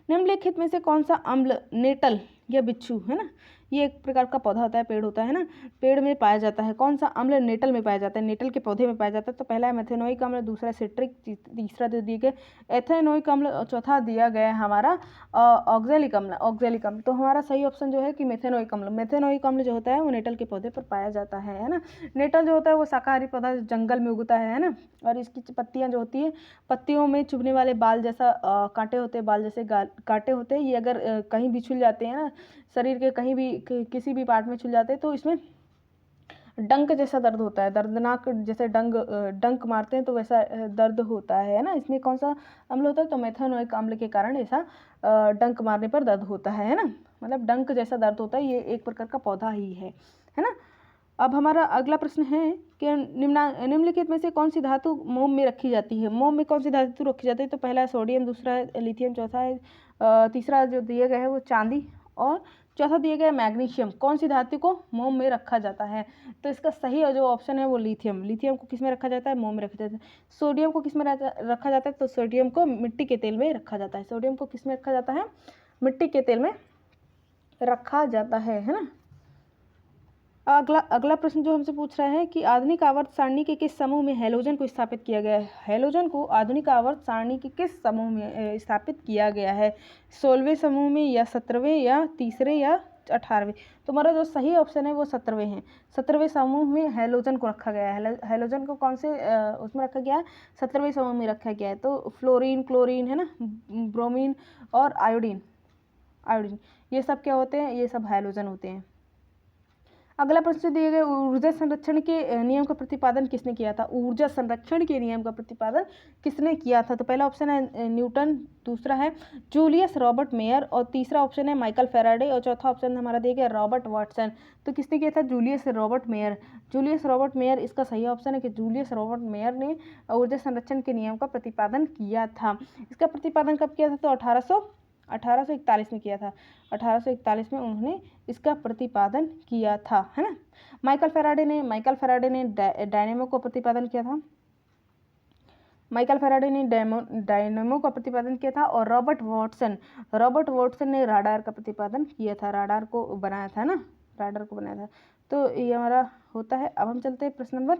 निम्नलिखित में से कौन सा अम्ल नेटल या बिच्छू, है ना, ये एक प्रकार का पौधा होता है, पेड़ होता है ना, पेड़ में पाया जाता है। कौन सा अम्ल नेटल में पाया जाता है? नेटल के पौधे में पाया जाता है। तो पहला है मेथेनोइक अम्ल, दूसरा सिट्रिक, तीसरा दे दिए गए एथेनोइक अम्ल और चौथा दिया गया है हमारा ऑक्जेलिक अम्ल। ऑक्जेलिक अम्ल, तो हमारा सही ऑप्शन जो है कि मेथेनोइक अम्ल। मेथेनोइक अम्ल जो होता है वो नेटल के पौधे पर पाया जाता है ना। नेटल जो होता है वो शाकाहारी पौधा जंगल में उगता है ना, और इसकी पत्तियां जो होती है, पत्तियों में चुभने वाले बाल जैसा कांटे होते हैं, बाल जैसे कांटे होते हैं। ये अगर कहीं भी छुल जाते हैं ना, शरीर के कहीं भी किसी भी पार्ट में छुल जाते हैं, तो इसमें डंक जैसा दर्द होता है, दर्दनाक, जैसे डंक मारते हैं तो वैसा दर्द होता है ना। इसमें कौन सा अम्ल होता है? तो मेथेनोइक अम्ल के कारण ऐसा डंक मारने पर दर्द होता है ना, मतलब डंक जैसा दर्द होता है। ये एक प्रकार का पौधा ही है ना। अब हमारा अगला प्रश्न है कि निम्नलिखित में से कौन सी धातु मोम में रखी जाती है? मोम में कौन सी धातु रखी जाती है? तो पहला है सोडियम, दूसरा है लिथियम, चौथा है तीसरा जो दिया गया है वो चांदी, और चौथा दिया गया है मैग्नीशियम। कौन सी धातु को मोम में रखा जाता है? तो इसका सही जो ऑप्शन है वो लिथियम। लिथियम को किस में रखा जाता है? मोम में रखा जाता है। सोडियम को किस में रखा जाता है? तो सोडियम को मिट्टी के तेल में रखा जाता है। सोडियम को किस में रखा जाता है? मिट्टी के तेल में रखा जाता है ना। अगला प्रश्न जो हमसे पूछ रहा है कि आधुनिक आवर्त सारणी के किस समूह में हैलोजन को स्थापित किया गया है? हैलोजन को आधुनिक आवर्त सारणी के किस समूह में स्थापित किया गया है? 16वें समूह में, या 17वें, या तीसरे, या 18वें? तो हमारा जो सही ऑप्शन है वो 17वें है। 17वें समूह में हैलोजन को रखा गया है। हैलोजन को कौन से उसमें रखा गया है? 17वें समूह में रखा गया है। तो फ्लोरीन, क्लोरीन, है ना, ब्रोमीन और आयोडीन, ये सब क्या होते हैं? ये सब हैलोजन होते हैं। अगला प्रश्न दिए गए ऊर्जा संरक्षण के नियम का प्रतिपादन किसने किया था? ऊर्जा संरक्षण के नियम का प्रतिपादन किसने किया था? तो पहला ऑप्शन है न्यूटन, दूसरा है जूलियस रॉबर्ट मेयर, और तीसरा ऑप्शन है माइकल फैराडे, और चौथा ऑप्शन हमारा दिया गया रॉबर्ट वाटसन। तो किसने किया था? Julius Robert mayor. Julius Robert mayor इसका सही ऑप्शन है कि जूलियस रॉबर्ट मेयर ने ऊर्जा संरक्षण के नियम का प्रतिपादन किया था। इसका प्रतिपादन कब किया था? तो 1841 में किया था। 1841 में उन्होंने इसका प्रतिपादन किया था, है ना। माइकल फैराडे ने डायनेमो का प्रतिपादन किया था। माइकल फैराडे ने डायनेमो का प्रतिपादन किया था, और रॉबर्ट वाटसन ने राडार का प्रतिपादन किया था, राडार को बनाया था ना, राडार को बनाया था। तो ये हमारा होता है। अब हम चलते हैं प्रश्न नंबर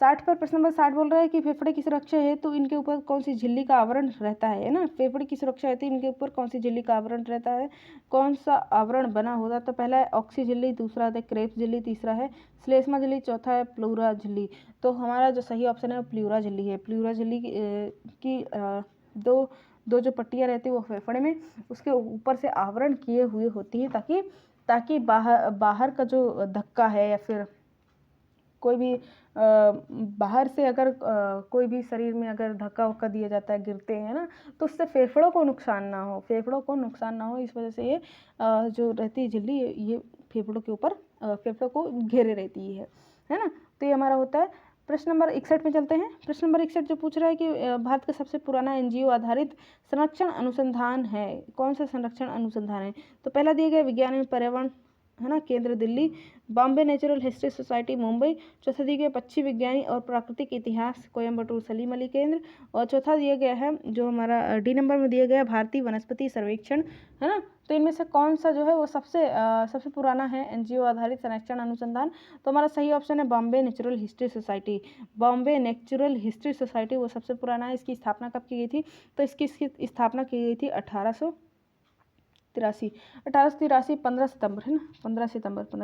60 पर। प्रश्न नंबर 60 बोल रहा है कि फेफड़े की सुरक्षा है तो इनके ऊपर कौन सी झिल्ली का आवरण रहता है ना। फेफड़े की सुरक्षा है तो इनके ऊपर कौन सी झिल्ली का आवरण रहता है? कौन सा आवरण बना होता? तो पहला है ऑक्सी झिल्ली, दूसरा है क्रेब्स झिल्ली, तीसरा है श्लेष्मा झिल्ली, चौथा है प्लूरा झिल्ली। तो हमारा जो सही ऑप्शन है वो प्लूरा झिल्ली है। प्लूरा झिल्ली की दो जो पट्टियाँ रहती है वो फेफड़े में उसके ऊपर से आवरण किए हुए होती है, ताकि बाहर का जो धक्का है या फिर कोई भी बाहर से अगर कोई भी शरीर में अगर धक्का वक्का दिया जाता है, गिरते हैं ना, तो उससे फेफड़ों को नुकसान ना हो, इस वजह से ये जो रहती है झिल्ली, ये फेफड़ों के ऊपर फेफड़ों को घेरे रहती है ना। तो ये हमारा होता है। प्रश्न नंबर 61 में चलते हैं। प्रश्न नंबर 61 जो पूछ रहा है कि भारत का सबसे पुराना एनजीओ आधारित संरक्षण अनुसंधान है, कौन सा संरक्षण अनुसंधान है? तो पहला दिया गया विज्ञान एवं पर्यावरण, है ना, केंद्र Delhi, Bombay natural history society Mumbai, चौथा दिया गया पक्षी विज्ञानी और प्राकृतिक इतिहास कोयम्बटूर सलीम अली केंद्र, और चौथा दिया गया है जो हमारा डी नंबर में दिया गया भारतीय वनस्पति सर्वेक्षण, है ना। तो इनमें से कौन सा जो है वो सबसे पुराना है एनजीओ आधारित संरक्षण अनुसंधान? तो हमारा सही ऑप्शन है Bombay natural history society. Bombay natural history society वो सबसे पुराना है। इसकी स्थापना कब की गई थी? तो इसकी स्थापना की गई थी 1883 15 सितंबर, है ना, 15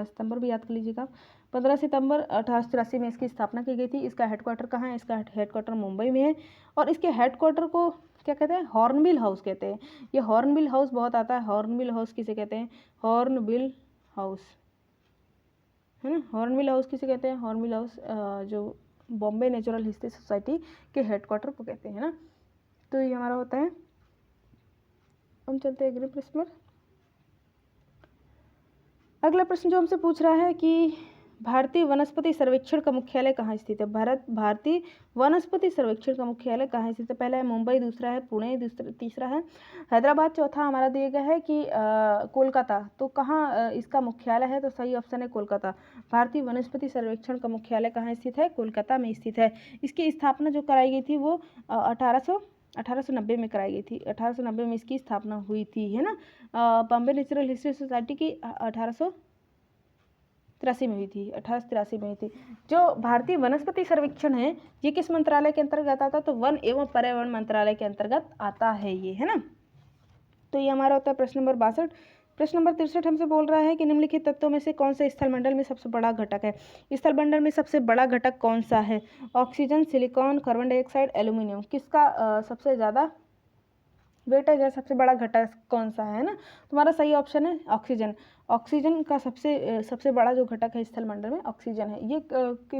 सितंबर भी याद कर लीजिएगा। 15 सितंबर 1883 में इसकी स्थापना की गई थी। इसका हेडक्वार्टर कहाँ है? इसका हेडक्वार्टर मुंबई में है, और इसके हेडक्वार्टर को क्या कहते हैं? हॉर्नबिल हाउस कहते हैं। ये हॉर्नबिल हाउस बहुत आता है। हॉर्नबिल हाउस किसे कहते हैं? हॉर्नबिल हाउस, है ना। हॉर्नबिल हाउस किसे कहते हैं? हॉर्नबिल हाउस जो बॉम्बे नेचुरल हिस्ट्री सोसाइटी के हेडक्वार्टर को कहते हैं ना। तो ये हमारा होता है। हम चलते हैं अगले प्रश्न पर। अगला प्रश्न जो हमसे पूछ रहा है कि भारतीय वनस्पति सर्वेक्षण का मुख्यालय कहाँ स्थित है? भारतीय वनस्पति सर्वेक्षण का मुख्यालय कहाँ स्थित है? पहला है मुंबई, दूसरा है पुणे, तीसरा है हैदराबाद, चौथा हमारा दिया गया है कि कोलकाता। तो कहाँ इसका मुख्यालय है? तो सही ऑप्शन है कोलकाता। भारतीय वनस्पति सर्वेक्षण का मुख्यालय कहाँ स्थित है? कोलकाता में स्थित है। इसकी स्थापना जो कराई गई थी वो 1890 में कराई गई थी। 1890 में इसकी स्थापना हुई थी, है ना। बॉम्बे नेचुरल हिस्ट्री सोसाइटी की 1883 में हुई थी। 1883 में हुई थी। जो भारतीय वनस्पति सर्वेक्षण है ये किस मंत्रालय के अंतर्गत आता है? तो वन एवं पर्यावरण मंत्रालय के अंतर्गत आता है ये, है ना। तो ये हमारा होता है प्रश्न नंबर 62। प्रश्न नंबर 63 हमसे बोल रहा है कि निम्नलिखित तत्वों में से कौन सा स्थलमंडल में सबसे बड़ा घटक है? स्थलमंडल में सबसे बड़ा घटक कौन सा है? Oxygen, silicon, carbon dioxide, aluminium. किसका सबसे ज़्यादा वेटेज है, सबसे बड़ा घटक कौन सा है ना? तुम्हारा सही ऑप्शन है ऑक्सीजन। ऑक्सीजन का सबसे बड़ा जो घटक है स्थलमंडल में ऑक्सीजन है। ये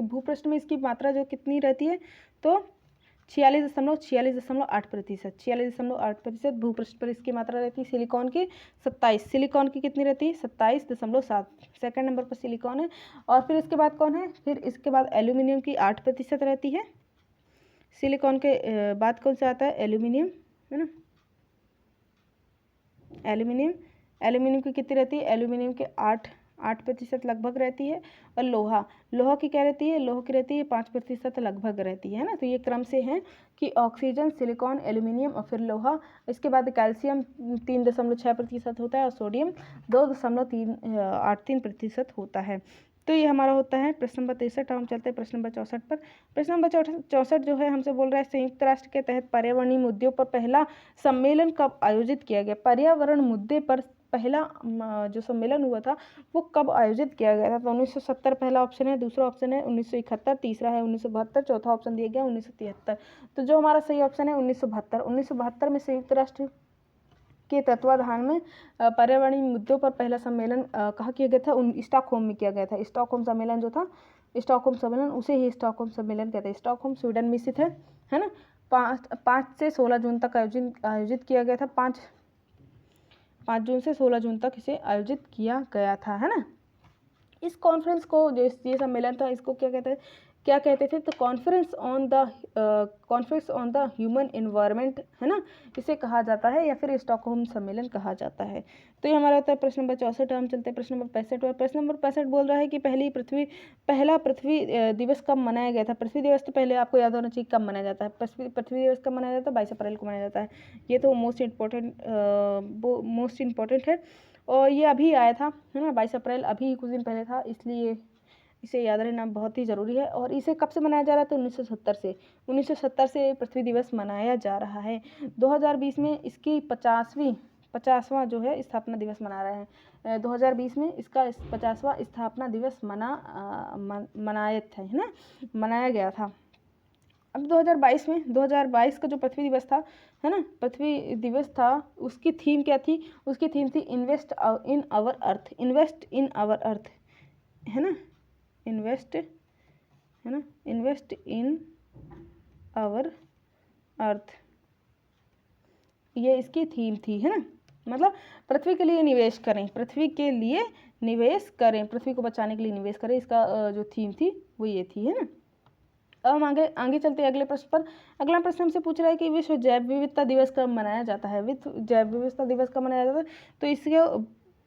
भूपृष्ठ में इसकी मात्रा जो कितनी रहती है? तो 46.8%। 46.8% भूपृष्ठ पर इसकी मात्रा रहती है। सिलिकॉन की 27। सिलिकॉन की कितनी रहती है? 27.7। सेकंड नंबर पर सिलिकॉन है। और फिर इसके बाद कौन है? फिर इसके बाद एल्यूमिनियम की 8% रहती है। सिलिकॉन के बाद कौन सा आता है? एल्यूमिनियम, है ना। एल्यूमिनियम की कितनी रहती है? एल्यूमिनियम के 8% लगभग रहती है। और लोहा की क्या रहती है? लोहा की रहती है 5% लगभग रहती है ना। तो ये क्रम से है कि ऑक्सीजन, सिलिकॉन, एल्यूमिनियम और फिर लोहा। इसके बाद कैल्शियम 3.6% होता है और सोडियम 2.83% होता है। तो ये हमारा होता है प्रश्न नंबर 63। हम चलते हैं प्रश्न नंबर 64 पर। प्रश्न नंबर 64 जो है हमसे बोल रहा है संयुक्त राष्ट्र के तहत पर्यावरणीय मुद्दों पर पहला सम्मेलन कब आयोजित किया गया? पर्यावरण मुद्दे पर पहला जो सम्मेलन हुआ था वो कब आयोजित किया गया था? तो 1970 पहला ऑप्शन है, दूसरा ऑप्शन है 1971, तीसरा है 1972, चौथा ऑप्शन दिया गया 1973। तो जो हमारा सही ऑप्शन है 1972। 1972 में संयुक्त राष्ट्र के तत्वाधान में पर्यावरणीय मुद्दों पर पहला सम्मेलन कहाँ किया गया था? स्टॉकहोम में किया गया था। स्टॉकहोम सम्मेलन जो था, स्टॉकहोम सम्मेलन, उसे ही स्टॉकहोम सम्मेलन कहते हैं। स्टॉकहोम स्वीडन में स्थित है ना। 5 से 16 जून तक आयोजित किया गया था। 5 जून से 16 जून तक इसे आयोजित किया गया था, है ना। इस कॉन्फ्रेंस को, जो ये सम्मेलन था, इसको क्या कहते थे? तो conference on the human environment, है ना, इसे कहा जाता है, या फिर स्टॉकहोम सम्मेलन कहा जाता है। तो ये हमारा होता है प्रश्न नंबर 64। हम चलते हैं प्रश्न नंबर 65 पर। प्रश्न नंबर 65 बोल रहा है कि पहला पृथ्वी दिवस कब मनाया गया था? पृथ्वी दिवस तो पहले आपको याद होना चाहिए कब मनाया जाता है। पृथ्वी दिवस कब मनाया जाता है? 22 अप्रैल को मनाया जाता है। ये तो मोस्ट इम्पोर्टेंट है। और ये अभी आया था, है ना, 22 अप्रैल अभी कुछ दिन पहले था, इसलिए इसे याद रहना बहुत ही ज़रूरी है। और इसे कब से मनाया जा रहा है? तो 1970 से पृथ्वी दिवस मनाया जा रहा है। 2020 में इसकी 50वां जो है स्थापना दिवस मना रहे हैं। 2020 में इसका 50वां स्थापना दिवस मनाया था, है ना, मनाया गया था। अब 2022 का जो पृथ्वी दिवस था, है ना, पृथ्वी दिवस था, उसकी थीम क्या थी? उसकी थीम थी invest in our earth. Invest in our earth, है ना, इन्वेस्ट इन आवर अर्थ, ये इसकी थीम थी, है ना। मतलब पृथ्वी के लिए निवेश करें, पृथ्वी के लिए निवेश करें, पृथ्वी को बचाने के लिए निवेश करें, इसका जो थीम थी वो ये थी, है ना। अब हम आगे चलते हैं अगले प्रश्न पर। अगला प्रश्न हमसे पूछ रहा है कि विश्व जैव विविधता दिवस कब मनाया जाता है? विश्व जैव विविधता दिवस कब मनाया जाता है? तो इसके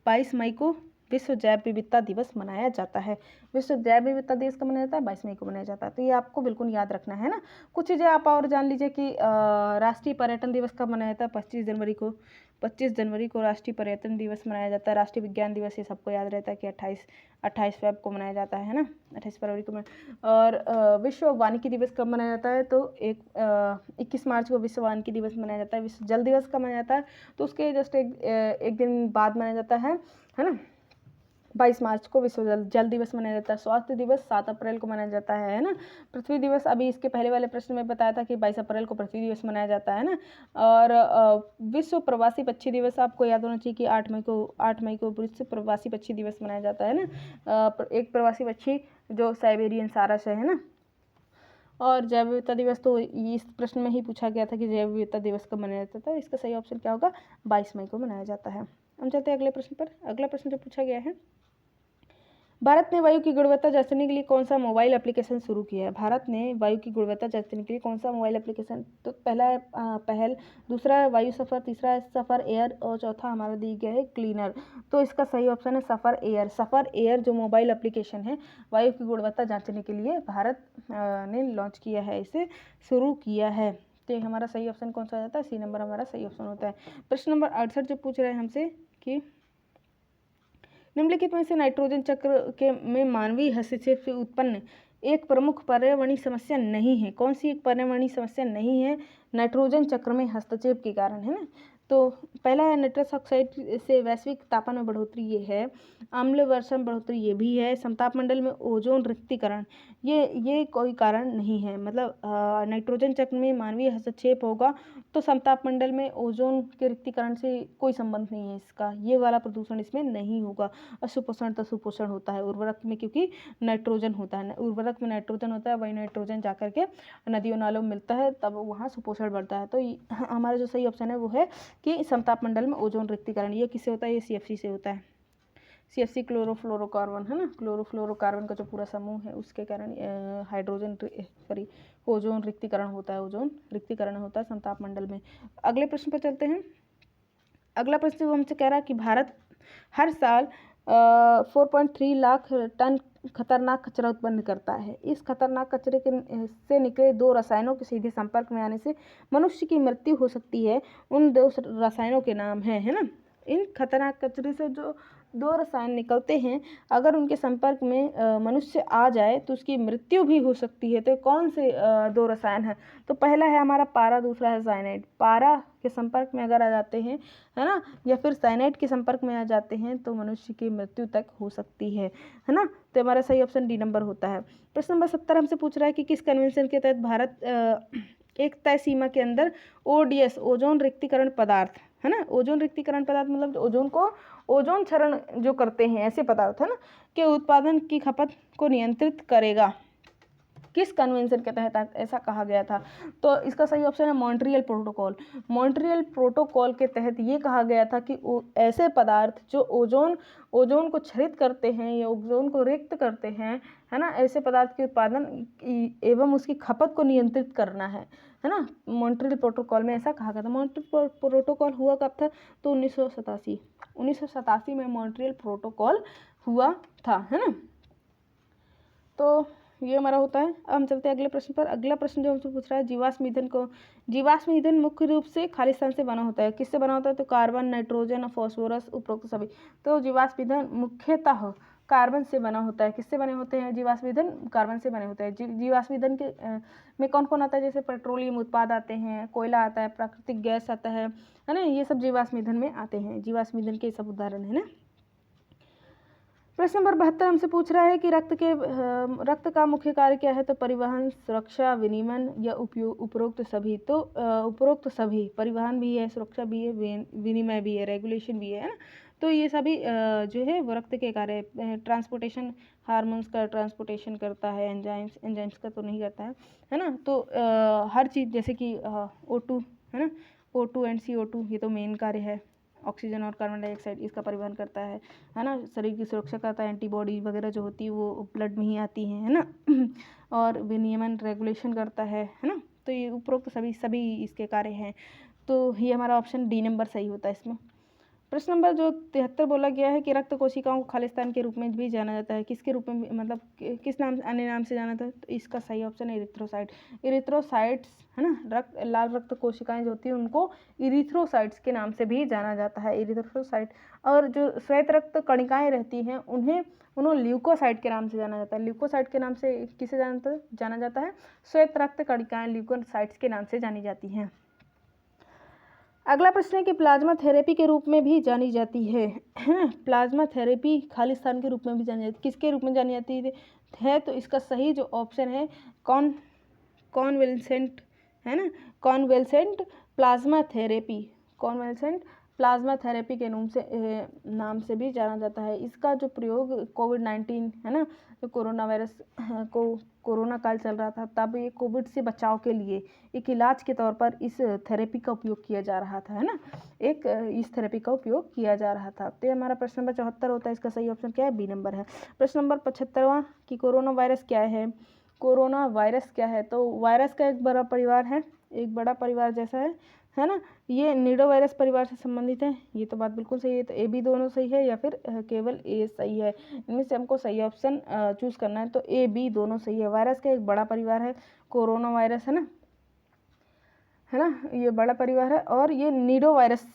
22 मई को विश्व जैव विविधता दिवस मनाया जाता है। विश्व जैव विविधता दिवस कब मनाया जाता है? 22 मई को मनाया जाता है। तो ये आपको बिल्कुल याद रखना है ना। कुछ चीज़ें आप और जान लीजिए कि राष्ट्रीय पर्यटन दिवस कब मनाया जाता है? 25 जनवरी को राष्ट्रीय पर्यटन दिवस मनाया जाता है। राष्ट्रीय विज्ञान दिवस ये सबको याद रहता है कि 28 फेब को मनाया जाता है ना, 28 फरवरी को और विश्व वानिकी दिवस कब मनाया जाता है? तो 21 मार्च को विश्व वानिकी दिवस मनाया जाता है। विश्व जल दिवस कब मनाया जाता है? तो उसके जस्ट एक दिन बाद मनाया जाता है ना, 22 मार्च को विश्व जल दिवस मनाया जाता है। स्वास्थ्य दिवस 7 अप्रैल को मनाया जाता है ना। पृथ्वी दिवस अभी इसके पहले वाले प्रश्न में बताया था कि 22 अप्रैल को पृथ्वी दिवस मनाया जाता है ना। और विश्व प्रवासी पक्षी दिवस आपको याद होना चाहिए कि 8 मई को विश्व प्रवासी पक्षी दिवस मनाया जाता है ना। एक प्रवासी पक्षी जो साइबेरियन सारस है ना। और जैव विविधता दिवस तो इस प्रश्न में ही पूछा गया था कि जैव विविधता दिवस कब मनाया जाता था। इसका सही ऑप्शन क्या होगा? 22 मई को मनाया जाता है। हम चलते हैं अगले प्रश्न पर। अगला प्रश्न जो पूछा गया है भारत ने वायु की गुणवत्ता जांचने के लिए कौन सा मोबाइल एप्लीकेशन शुरू किया है? भारत ने वायु की गुणवत्ता जांचने के लिए कौन सा मोबाइल एप्लीकेशन, तो पहला है पहल, दूसरा है वायु सफ़र, तीसरा है सफ़र एयर और चौथा हमारा दिया गया है क्लीनर। तो इसका सही ऑप्शन है सफ़र एयर। सफ़र एयर जो मोबाइल एप्लीकेशन है वायु की गुणवत्ता जाँचने के लिए भारत ने लॉन्च किया है, इसे शुरू किया है। तो हमारा सही ऑप्शन कौन सा आ जाता है? सी नंबर हमारा सही ऑप्शन होता है। प्रश्न नंबर 68 जो पूछ रहे हैं हमसे कि निम्नलिखित में से नाइट्रोजन चक्र के में मानवीय हस्तक्षेप से उत्पन्न एक प्रमुख पर्यावरणीय समस्या नहीं है? कौन सी एक पर्यावरणीय समस्या नहीं है नाइट्रोजन चक्र में हस्तक्षेप के कारण, है ना? तो पहला है नाइट्रस ऑक्साइड से वैश्विक तापमान में बढ़ोतरी, ये है। अम्ल वर्षण बढ़ोतरी, ये भी है। समतापमंडल में ओजोन रिक्तीकरण, ये कोई कारण नहीं है। मतलब नाइट्रोजन चक्र में मानवीय हस्तक्षेप होगा तो समतापमंडल में ओजोन के रिक्तीकरण से कोई संबंध नहीं है इसका, ये वाला प्रदूषण इसमें नहीं होगा। सुपोषण तो सुपोषण होता है उर्वरक में, क्योंकि नाइट्रोजन होता है, उर्वरक में नाइट्रोजन होता है, वही नाइट्रोजन जा करके नदियों नालों में मिलता है, तब वहाँ सुपोषण बढ़ता है। तो हमारा जो सही ऑप्शन है वो है कि समतापमंडल में ओजोन रिक्तीकरण। ये किससे होता है? ये CFC से होता है। CFC क्लोरोफ्लोरोकार्बन, है ना, क्लोरोफ्लोरोकार्बन का जो पूरा समूह है उसके कारण ओजोन रिक्तीकरण होता है, ओजोन रिक्तीकरण होता है समतापमंडल में। अगले प्रश्न पर चलते हैं। अगला प्रश्न जो हमसे कह रहा है कि भारत हर साल 4.3 लाख टन खतरनाक कचरा उत्पन्न करता है। इस खतरनाक कचरे के से निकले 2 रसायनों के सीधे संपर्क में आने से मनुष्य की मृत्यु हो सकती है। उन 2 रसायनों के नाम हैं, है ना। इन खतरनाक कचरे से जो 2 रसायन निकलते हैं, अगर उनके संपर्क में मनुष्य आ जाए तो उसकी मृत्यु भी हो सकती है। तो कौन से 2 रसायन हैं? तो पहला है हमारा पारा, दूसरा है साइनाइड। पारा के संपर्क में अगर आ जाते हैं, है ना, या फिर साइनाइड के संपर्क में आ जाते हैं तो मनुष्य की मृत्यु तक हो सकती है ना। तो हमारा सही ऑप्शन डी नंबर होता है। प्रश्न नंबर 70 हमसे पूछ रहा है कि किस कन्वेंशन के तहत भारत एक तय सीमा के अंदर ODS ओजोन रिक्तीकरण पदार्थ, है ना, ओजोन रिक्तीकरण पदार्थ मतलब ओजोन को ओजोन क्षरण जो करते हैं ऐसे पदार्थ, है ना, के उत्पादन की खपत को नियंत्रित करेगा। किस कन्वेंशन के तहत ऐसा कहा गया था? तो इसका सही ऑप्शन है मॉन्ट्रियल प्रोटोकॉल। मॉन्ट्रियल प्रोटोकॉल के तहत ये कहा गया था कि ऐसे पदार्थ जो ओजोन को क्षरित करते हैं या ओजोन को रिक्त करते हैं, है ना, ऐसे पदार्थ के उत्पादन एवं उसकी खपत को नियंत्रित करना है ना। मॉन्ट्रियल प्रोटोकॉल में ऐसा कहा गया था। मॉन्ट्रियल प्रोटोकॉल हुआ कब था? तो 1987 में मॉन्ट्रियल प्रोटोकॉल हुआ था, है ना। तो ये हमारा होता है। अब हम चलते हैं अगले प्रश्न पर। अगला प्रश्न जो हमसे पूछ रहा है जीवाश्म ईंधन मुख्य रूप से खालिस्तान से बना होता है। किससे बना होता है? तो कार्बन, नाइट्रोजन, फास्फोरस, उपरोक्त सभी। तो जीवाश्म ईंधन मुख्यतः कार्बन से बना होता है। किससे बने होते हैं? जीवाश्म ईंधन कार्बन से बने होते हैं। जीवाश्म ईंधन के में कौन कौन आता है? जैसे पेट्रोलियम उत्पाद आते हैं, कोयला आता है, प्राकृतिक गैस आता है ना, ये सब जीवाश्म ईंधन में आते हैं। जीवाश्म ईंधन के सब उदाहरण है ना। प्रश्न नंबर 72 हमसे पूछ रहा है कि रक्त का मुख्य कार्य क्या है? तो परिवहन, सुरक्षा, विनिमय या उपरोक्त सभी। तो उपरोक्त सभी, परिवहन भी है, सुरक्षा भी है, विनिमय भी है, रेगुलेशन भी है ना। तो ये सभी जो है वो रक्त के कार्य। ट्रांसपोर्टेशन, हार्मोन्स का ट्रांसपोर्टेशन करता है, एंजाइम्स का तो नहीं करता है ना। तो हर चीज़ जैसे कि O2, है ना, O2 एंड CO2 ये तो मेन कार्य है। ऑक्सीजन और कार्बन डाइऑक्साइड इसका परिवहन करता है ना। शरीर की सुरक्षा करता है, एंटीबॉडी वगैरह जो होती है वो ब्लड में ही आती है ना। और विनियमन, रेगुलेशन करता है ना। तो ये उपरोक्त सभी इसके कार्य हैं। तो ये हमारा ऑप्शन डी नंबर सही होता है इसमें। प्रश्न नंबर जो 73 बोला गया है कि रक्त कोशिकाओं को खालिस्तान के रूप में भी जाना जाता है। किसके रूप में, मतलब किस नाम, अन्य नाम से जाना था? तो इसका सही ऑप्शन है इरिथ्रोसाइट। इरिथ्रोसाइट्स, है ना, लाल रक्त कोशिकाएं जो होती हैं उनको इरिथ्रोसाइट्स के नाम से भी जाना जाता है, इरिथ्रोसाइट। और जो श्वेत रक्त कणिकाएं रहती हैं उन्हें ल्यूकोसाइट के नाम से जाना जाता है। ल्यूकोसाइट के नाम से किसे जाना जाता है? श्वेत रक्त कणिकाएं ल्यूकोसाइट्स के नाम से जानी जाती हैं। अगला प्रश्न है कि प्लाज्मा थेरेपी के रूप में भी जानी जाती है। प्लाज्मा थेरेपी खालिस्तान के रूप में भी जानी जाती है। किसके रूप में जानी जाती है? तो इसका सही जो ऑप्शन है कॉन्वेलेंट, है ना, कॉन्वेलेंट प्लाज्मा थेरेपी। कॉन्वेलेंट प्लाज्मा थेरेपी के नाम से भी जाना जाता है। इसका जो प्रयोग कोविड-19 है ना, जो कोरोना वायरस को कोरोना काल चल रहा था, तब ये कोविड से बचाव के लिए एक इलाज के तौर पर इस थेरेपी का उपयोग किया जा रहा था, है ना, इस थेरेपी का उपयोग किया जा रहा था। तो ये हमारा प्रश्न नंबर 74 होता है। इसका सही ऑप्शन क्या है? बी नंबर है। प्रश्न नंबर 75वां कि कोरोना वायरस क्या है? कोरोना वायरस क्या है? तो वायरस का एक बड़ा परिवार है, एक बड़ा परिवार जैसा है ना। ये निडो वायरस परिवार से संबंधित है। ये तो बात बिल्कुल सही है। तो ए बी दोनों सही है या फिर केवल ए सही है? इनमें से हमको सही ऑप्शन चूज करना है। तो ए बी दोनों सही है। वायरस का एक बड़ा परिवार है कोरोना वायरस, है ना, ये बड़ा परिवार है और ये निडो वायरस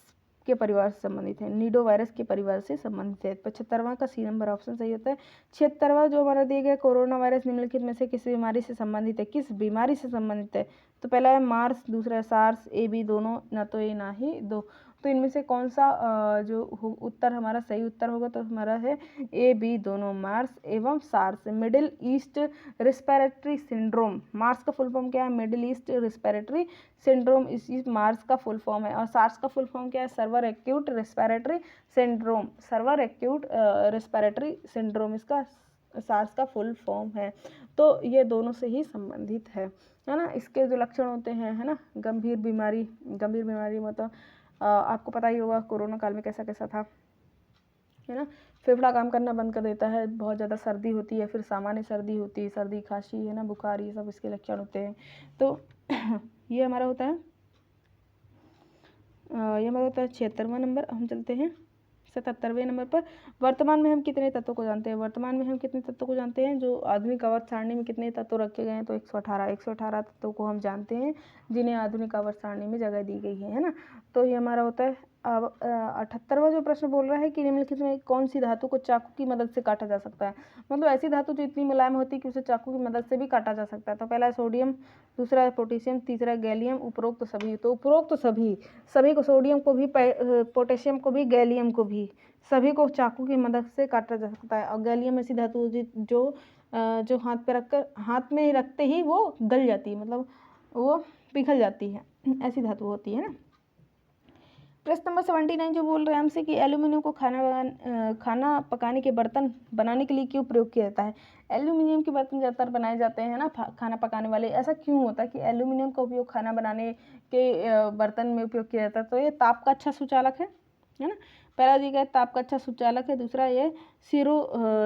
के परिवार से संबंधित है, निडो वायरस के परिवार से संबंधित है। 75वां का सी नंबर ऑप्शन सही होता है। 76वां जो हमारा दिया गया, कोरोना वायरस निम्नलिखित में से किस बीमारी से संबंधित है? किस बीमारी से संबंधित है? तो पहला है मार्स, दूसरा है सार्स। ए बी दोनों, ना तो ए ना ही दो। तो इनमें से कौन सा उत्तर हमारा सही उत्तर होगा? तो हमारा है ए बी दोनों, मार्स एवं SARS. Middle East respiratory syndrome, MERS का फुल फॉर्म क्या है? मिडिल ईस्ट रिस्पिरेटरी सिंड्रोम, इसी मार्स का फुल फॉर्म है। और सार्स का फुल फॉर्म क्या है? Severe acute respiratory syndrome, severe acute respiratory syndrome इसका सार्स का फुल फॉर्म है। तो ये दोनों से ही संबंधित है ना। इसके जो लक्षण होते हैं, है ना, गंभीर बीमारी मतलब आपको पता ही होगा कोरोना काल में कैसा कैसा था, है ना। फेफड़ा काम करना बंद कर देता है, बहुत ज़्यादा सर्दी होती है, फिर सामान्य सर्दी होती है, सर्दी खांसी, है ना, बुखार, ये सब इसके लक्षण होते हैं। तो ये हमारा होता है 76वां नंबर। हम चलते हैं 77वें नंबर पर। वर्तमान में हम कितने तत्वों को जानते हैं? वर्तमान में हम कितने तत्वों को जानते हैं? जो आधुनिक आवर्त सारणी में कितने तत्व रखे गए हैं? तो 118 तत्वों को हम जानते हैं जिन्हें आधुनिक आवर्त सारणी में जगह दी गई है ना। तो ये हमारा होता है। अब 78वां जो प्रश्न बोल रहा है कि निम्नलिखित में कौन सी धातु को चाकू की मदद से काटा जा सकता है? मतलब ऐसी धातु जो इतनी मुलायम होती है कि उसे चाकू की मदद से भी काटा जा सकता है। तो पहला है सोडियम, दूसरा है पोटेशियम, तीसरा है गैलियम, उपरोक्त सभी। तो उपरोक्त सभी को, सोडियम को भी, पोटेशियम को भी, गैलियम को भी, सभी को चाकू की मदद से काटा जा सकता है। और गैलियम ऐसी धातु जो हाथ में रखते ही वो गल जाती है, मतलब वो पिघल जाती है, ऐसी धातु होती है ना। प्रश्न नंबर 79 जो बोल रहे हैं हमसे कि एल्यूमिनियम को खाना पकाने के बर्तन बनाने के लिए क्यों प्रयोग किया जाता है? एल्यूमिनियम के बर्तन ज़्यादातर बनाए जाते हैं ना खाना पकाने वाले। ऐसा क्यों होता है कि एल्यूमिनियम का उपयोग खाना बनाने के बर्तन में उपयोग किया जाता है? तो ये ताप का अच्छा सुचालक है ना। पहला दिया गया ताप का अच्छा सुचालक है, दूसरा ये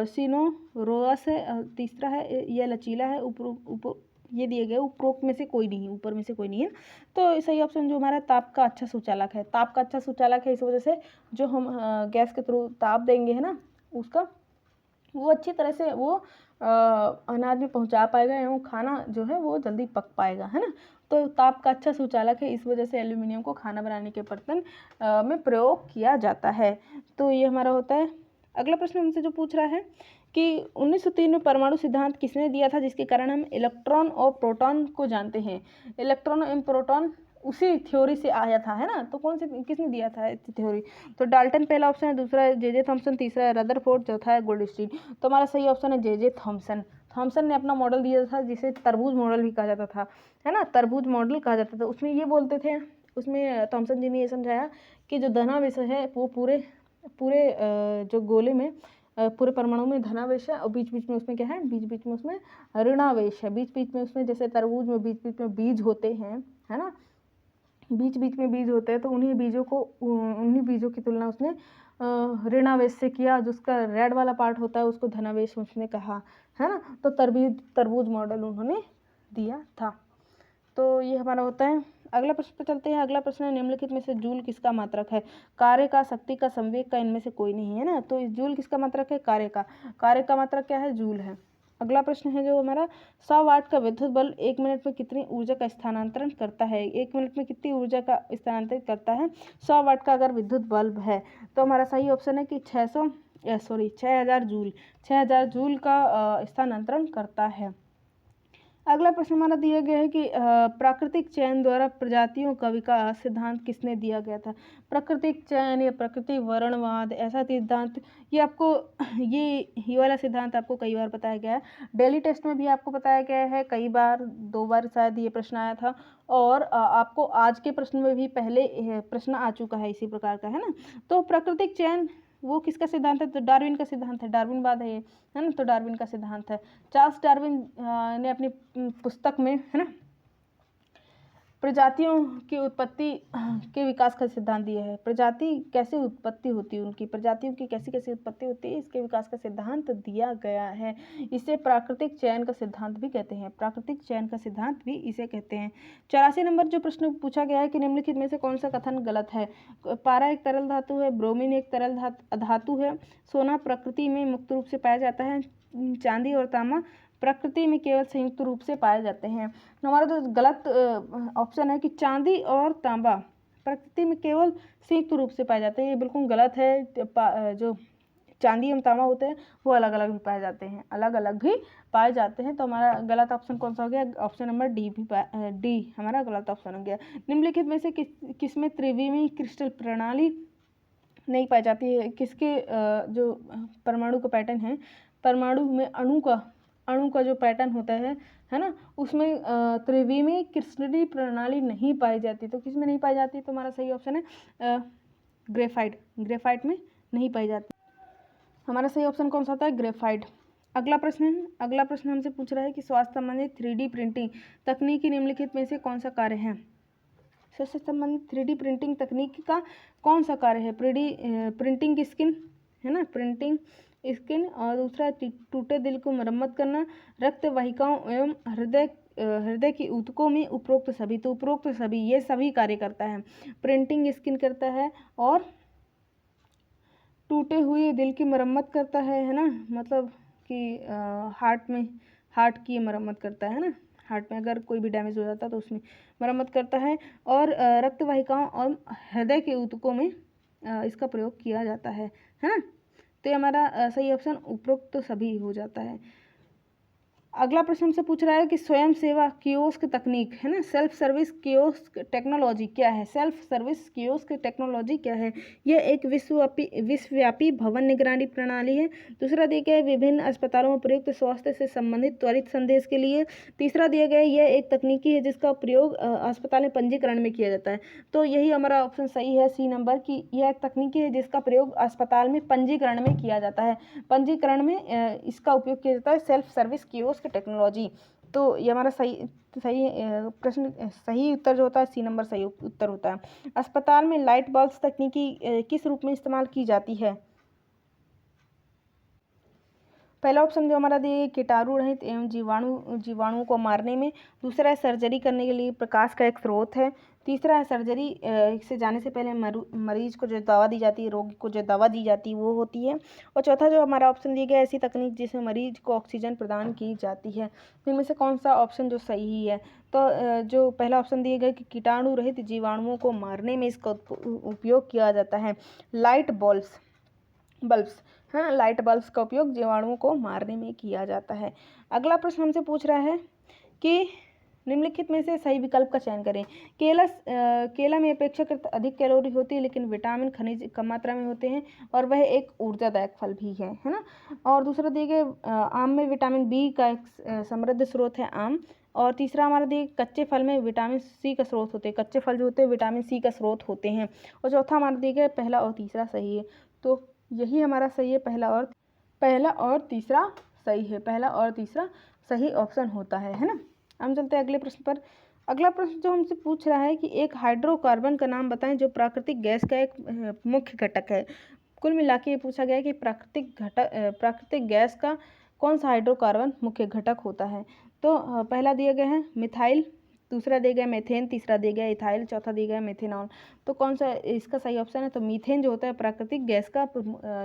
सिनोरोअस है, तीसरा है यह लचीला है, ये दिए गए उपरोक्त में से कोई नहीं है, ऊपर में से कोई नहीं है। तो सही ऑप्शन जो हमारा ताप का अच्छा सुचालक है। ताप का अच्छा सुचालक है इस वजह से जो हम गैस के थ्रू ताप देंगे, है ना, उसका वो अच्छी तरह से वो अनाज में पहुंचा पाएगा एवं खाना जो है वो जल्दी पक पाएगा, है ना। तो ताप का अच्छा सुचालक है, इस वजह से एल्यूमिनियम को खाना बनाने के बर्तन में प्रयोग किया जाता है। तो ये हमारा होता है। अगला प्रश्न हमसे जो पूछ रहा है कि 1903 में परमाणु सिद्धांत किसने दिया था जिसके कारण हम इलेक्ट्रॉन और प्रोटॉन को जानते हैं? इलेक्ट्रॉन एवं प्रोटॉन उसी थ्योरी से आया था, है ना। तो किसने दिया था थ्योरी? तो डाल्टन पहला ऑप्शन है, दूसरा है जे थॉमसन, तीसरा है रदरफोर्ड, चौथा है गोल्डस्टीन। तो हमारा सही ऑप्शन है जे थॉमसन। थॉमसन ने अपना मॉडल दिया था जिसे तरबूज मॉडल भी कहा जाता था, है ना, तरबूज मॉडल कहा जाता था। उसमें ये बोलते थे, उसमें थॉमसन जी ने ये समझाया कि जो धनावेश है वो पूरे जो गोले में पूरे परमाणु में धनावेश है और बीच बीच में उसमें क्या है? बीच बीच में उसमें ऋणावेश है। बीच बीच में उसमें जैसे तरबूज में बीच बीच में बीज होते हैं, है ना, बीच बीच में बीज होते हैं, तो उन्हीं बीजों की तुलना उसने ऋणावेश से किया। जो उसका रेड वाला पार्ट होता है उसको धनावेश उसने कहा, है ना। तो तरबूज मॉडल उन्होंने दिया था। तो ये हमारा होता है। अगला प्रश्न पर चलते हैं। अगला प्रश्न है निम्नलिखित में से जूल किसका मात्रक है? कार्य का, शक्ति का, संवेग का, इनमें से कोई नहीं है ना। तो इस जूल किसका मात्रक है? कार्य का मात्रक क्या है? जूल है। अगला प्रश्न है जो हमारा 100 वाट का विद्युत बल्ब 1 मिनट में कितनी ऊर्जा का स्थानांतरण करता है? 1 मिनट में कितनी ऊर्जा का स्थानांतरित करता है 100 वाट का अगर विद्युत बल्ब है? तो हमारा सही ऑप्शन है कि 6000 जूल का स्थानांतरण करता है। अगला प्रश्न हमारा दिया गया है कि प्राकृतिक चयन द्वारा प्रजातियों का विकास सिद्धांत किसने दिया गया था। प्राकृतिक चयन या प्रकृति वर्णवाद ऐसा सिद्धांत, ये आपको ये वाला सिद्धांत आपको कई बार बताया गया है। डेली टेस्ट में भी आपको बताया गया है कई बार, 2 बार शायद ये प्रश्न आया था, और आपको आज के प्रश्न में भी पहले प्रश्न आ चुका है इसी प्रकार का, है ना। तो प्राकृतिक चयन वो किसका सिद्धांत है, तो डार्विन का सिद्धांत है, डार्विनवाद है ये, है ना। तो डार्विन का सिद्धांत है। चार्ल्स डार्विन ने अपनी पुस्तक में, है ना, प्रजातियों की उत्पत्ति के विकास का सिद्धांत दिया है। प्रजाति कैसे उत्पत्ति होती है, उनकी प्रजातियों की कैसी कैसी उत्पत्ति होती है, इसके विकास का सिद्धांत दिया गया है। इसे प्राकृतिक चयन का सिद्धांत भी कहते हैं। प्राकृतिक चयन का सिद्धांत भी इसे कहते हैं। 84 नंबर जो प्रश्न पूछा गया है कि निम्नलिखित में से कौन सा कथन गलत है। पारा एक तरल धातु है, ब्रोमीन एक तरल धातु है, सोना प्रकृति में मुक्त रूप से पाया जाता है, चांदी और तांबा प्रकृति में केवल संयुक्त रूप से पाए जाते हैं। हमारा जो गलत ऑप्शन है कि चांदी और तांबा प्रकृति में केवल संयुक्त रूप से पाए जाते हैं, ये बिल्कुल गलत है। जो चांदी एवं तांबा होते हैं वो अलग अलग भी पाए जाते हैं, अलग अलग भी पाए जाते हैं। तो हमारा गलत ऑप्शन कौन सा हो गया, ऑप्शन नंबर डी हमारा गलत ऑप्शन हो गया। निम्नलिखित में से किसमें त्रिविमी क्रिस्टल प्रणाली नहीं पाई जाती है। किसके जो परमाणु का पैटर्न है, परमाणु में अणु का जो पैटर्न होता है ना, उसमें त्रिविमी क्रिस्टलीय प्रणाली नहीं पाई जाती। तो किस में नहीं पाई जाती, तो हमारा सही ऑप्शन है ग्रेफाइट में नहीं पाई जाती। हमारा सही ऑप्शन कौन सा होता है, ग्रेफाइट। अगला प्रश्न हमसे पूछ रहा है कि स्वास्थ्य संबंधित 3D प्रिंटिंग तकनीकी निम्नलिखित में से कौन सा कार्य है। स्वास्थ्य संबंधित 3D प्रिंटिंग तकनीक का कौन सा कार्य है। प्रिंटिंग स्किन, है ना, प्रिंटिंग स्किन, और दूसरा टूटे दिल को मरम्मत करना, रक्त वाहिकाओं एवं हृदय की ऊतकों में उपरोक्त सभी। तो उपरोक्त सभी, ये सभी कार्य करता है। प्रिंटिंग स्किन करता है और टूटे हुए दिल की मरम्मत करता है ना, मतलब कि हार्ट की मरम्मत करता है ना, हार्ट में अगर कोई भी डैमेज हो जाता है तो उसमें मरम्मत करता है, और रक्त वाहिकाओं और हृदय के ऊतकों में इसका प्रयोग किया जाता है ना। तो ये हमारा सही ऑप्शन उपरोक्त सभी हो जाता है। अगला प्रश्न हमसे पूछ रहा है कि स्वयं सेवा कियोस्क तकनीक, है ना, सेल्फ सर्विस कियोस्क टेक्नोलॉजी क्या है। सेल्फ सर्विस कियोस्क टेक्नोलॉजी क्या है। यह एक विश्वव्यापी भवन निगरानी प्रणाली है। दूसरा दिया गया है विभिन्न अस्पतालों में प्रयुक्त स्वास्थ्य से संबंधित त्वरित संदेश के लिए। तीसरा दिया गया है यह एक तकनीकी है जिसका प्रयोग अस्पताल में पंजीकरण में किया जाता है। तो यही हमारा ऑप्शन सही है, सी नंबर, की यह एक तकनीकी है जिसका प्रयोग अस्पताल में पंजीकरण में किया जाता है। पंजीकरण में इसका उपयोग किया जाता है, सेल्फ सर्विस कियोस्क टेक्नोलॉजी। तो ये हमारा सही प्रश्न, सही उत्तर जो होता है सी नंबर सही उत्तर होता है। अस्पताल में लाइट बल्ब तकनीकी किस रूप में इस्तेमाल की जाती है। पहला ऑप्शन जो हमारा दिया कीटाणु रहित एवं जीवाणुओं को मारने में। दूसरा है सर्जरी करने के लिए प्रकाश का एक स्रोत है। तीसरा है सर्जरी से जाने से पहले मरीज को जो दवा दी जाती है, रोगी को जो दवा दी जाती है वो होती है। और चौथा जो हमारा ऑप्शन दिया गया ऐसी तकनीक जिसमें मरीज को ऑक्सीजन प्रदान की जाती है। इनमें से कौन सा ऑप्शन जो सही है, तो जो पहला ऑप्शन दिया गया कि कीटाणु रहित जीवाणुओं को मारने में इसका उपयोग किया जाता है। लाइट बल्ब्स, हाँ, लाइट बल्ब्स का उपयोग जीवाणुओं को मारने में किया जाता है। अगला प्रश्न हमसे पूछ रहा है कि निम्नलिखित में से सही विकल्प का चयन करें। केला में अपेक्षाकृत अधिक कैलोरी होती है लेकिन विटामिन खनिज कम मात्रा में होते हैं और वह एक ऊर्जादायक फल भी है ना। और दूसरा दिए गए आम में विटामिन बी का एक समृद्ध स्रोत है आम। और तीसरा हमारा दिए कच्चे फल में विटामिन सी का स्रोत होते हैं, कच्चे फल जो होते हैं विटामिन सी का स्रोत होते हैं। और चौथा हमारा दिए गए पहला और तीसरा सही है। तो यही हमारा सही है, पहला और तीसरा सही है, पहला और तीसरा सही ऑप्शन होता है ना। हम चलते हैं अगले प्रश्न पर। अगला प्रश्न जो हमसे पूछ रहा है कि एक हाइड्रोकार्बन का नाम बताएं जो प्राकृतिक गैस का एक मुख्य घटक है। कुल मिला के ये पूछा गया है कि प्राकृतिक गैस का कौन सा हाइड्रोकार्बन मुख्य घटक होता है। तो पहला दिया गया है मिथाइल, दूसरा दिया गया मीथेन, तीसरा दिया गया इथाइल, चौथा दिया गया मेथेनॉल। तो कौन सा इसका सही ऑप्शन है, तो मीथेन जो होता है प्राकृतिक गैस का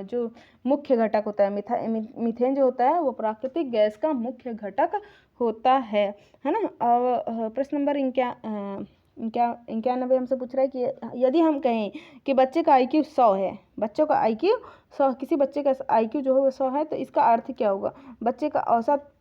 जो मुख्य घटक होता है। मीथेन जो होता है वो प्राकृतिक गैस का मुख्य घटक होता है ना। और प्रश्न नंबर 91 हमसे पूछ रहा है कि यदि हम कहें कि बच्चे का IQ 100 है, बच्चों का IQ 100, किसी बच्चे का IQ जो है वो 100 है, तो इसका अर्थ क्या होगा। बच्चे का औसत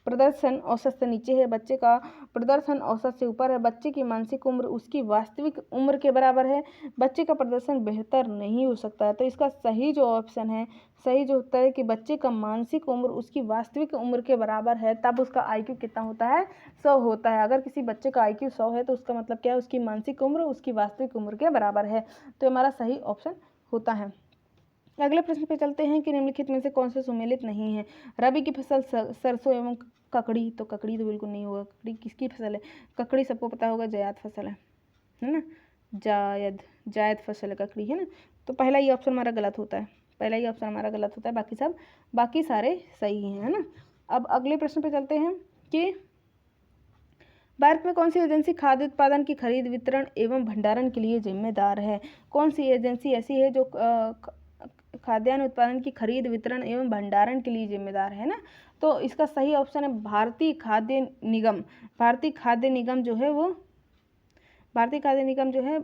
प्रदर्शन औसत से नीचे है, बच्चे का प्रदर्शन औसत से ऊपर है, बच्चे की मानसिक उम्र उसकी वास्तविक उम्र के बराबर है, बच्चे का प्रदर्शन बेहतर नहीं हो सकता है। तो इसका सही जो ऑप्शन है, सही जो उत्तर है कि बच्चे का मानसिक उम्र उसकी वास्तविक उम्र के बराबर है, तब उसका IQ कितना होता है, 100 होता है। अगर किसी बच्चे का IQ 100 है तो उसका मतलब क्या है, उसकी मानसिक उम्र उसकी वास्तविक उम्र के बराबर है। तो हमारा सही ऑप्शन होता है। अगले प्रश्न पे चलते हैं कि निम्नलिखित में से कौन से सुमेलित नहीं है। रबी की फसल सरसों एवं ककड़ी, तो ककड़ी तो बिल्कुल नहीं होगा। ककड़ी किसकी फसल है? ककड़ी सबको पता होगा जायद फसल है ना, जायद फसल है ककड़ी, है ना। तो पहला ही ऑप्शन हमारा गलत होता है, पहला ही ऑप्शन हमारा गलत होता है, बाकी सारे सही हैं, है ना। अब अगले प्रश्न पे चलते हैं कि भारत में कौन सी एजेंसी खाद्य उत्पादन की खरीद, वितरण एवं भंडारण के लिए जिम्मेदार है। कौन सी एजेंसी ऐसी है जो खाद्यान्न उत्पादन की खरीद, वितरण एवं भंडारण के लिए जिम्मेदार है ना। तो इसका सही ऑप्शन है भारतीय खाद्य निगम। भारतीय खाद्य निगम जो है वो, भारतीय खाद्य निगम जो है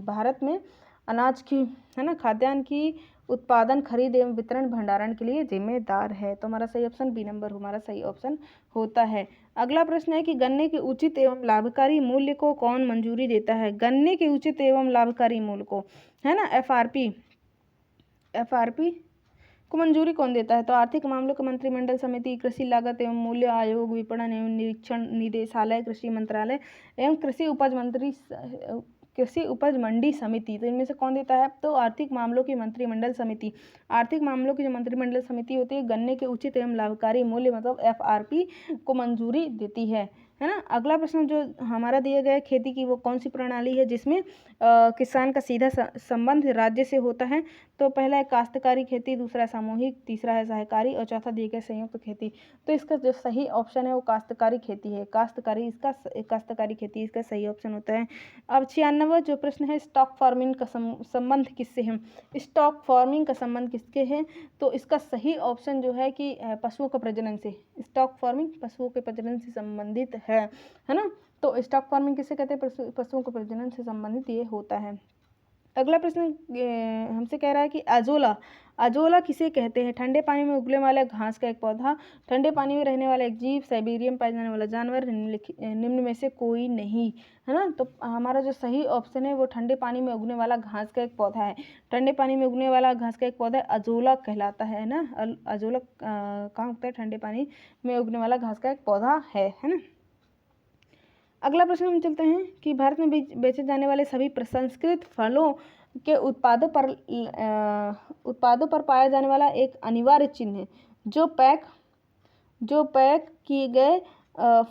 भारत में अनाज की, है ना, खाद्यान्न की उत्पादन, खरीद एवं वितरण, भंडारण के लिए जिम्मेदार है। तो हमारा सही ऑप्शन बी नंबर हमारा सही ऑप्शन होता है। अगला प्रश्न है कि गन्ने के उचित एवं लाभकारी मूल्य को कौन मंजूरी देता है। गन्ने के उचित एवं लाभकारी मूल्य को, है ना, FRP को मंजूरी कौन देता है। तो आर्थिक मामलों के मंत्रिमंडल समिति, कृषि लागत एवं मूल्य आयोग, विपणन एवं निरीक्षण निदेशालय, कृषि मंत्रालय एवं कृषि उपज मंडी समिति। तो इनमें से कौन देता है? तो आर्थिक मामलों की मंत्रिमंडल समिति। आर्थिक मामलों की जो मंत्रिमंडल समिति होती है, गन्ने के उचित एवं लाभकारी मूल्य मतलब FRP को मंजूरी देती है ना। अगला प्रश्न जो हमारा दिया गया है खेती की, वो कौन सी प्रणाली है जिसमें किसान का सीधा संबंध राज्य से होता है। तो पहला है काश्तकारी खेती, दूसरा है सामूहिक, तीसरा है सहकारी और चौथा दिया गया संयुक्त खेती। तो इसका जो सही ऑप्शन है वो काश्तकारी खेती है। काश्तकारी खेती इसका सही ऑप्शन होता है। अब 96वां जो प्रश्न है, स्टॉक फार्मिंग का संबंध किससे है। स्टॉक फार्मिंग का संबंध किसके है? तो इसका सही ऑप्शन जो है कि पशुओं का प्रजनन से। स्टॉक फार्मिंग पशुओं के प्रजनन से संबंधित है ना। तो स्टॉक फार्मिंग किसे कहते हैं? पशुओं के प्रजनन से संबंधित ये होता है। अगला प्रश्न हमसे कह रहा है कि अजोला किसे कहते हैं। ठंडे पानी में उगने वाला घास का एक पौधा, ठंडे पानी में रहने वाला एक जीव, साइबेरिया में पाया जाने वाला जानवर, निम्न में से कोई नहीं, है ना। तो हमारा जो सही ऑप्शन है वो ठंडे पानी में उगने वाला घास का एक पौधा है। ठंडे पानी में उगने वाला घास का एक पौधा अजोला कहलाता है ना। अजोला कहाँ उगता है? ठंडे पानी में उगने वाला घास का एक पौधा है ना। अगला प्रश्न हम चलते हैं कि भारत में बेचे जाने वाले सभी प्रसंस्कृत फलों के उत्पादों पर पाया जाने वाला एक अनिवार्य चिन्ह है जो पैक किए गए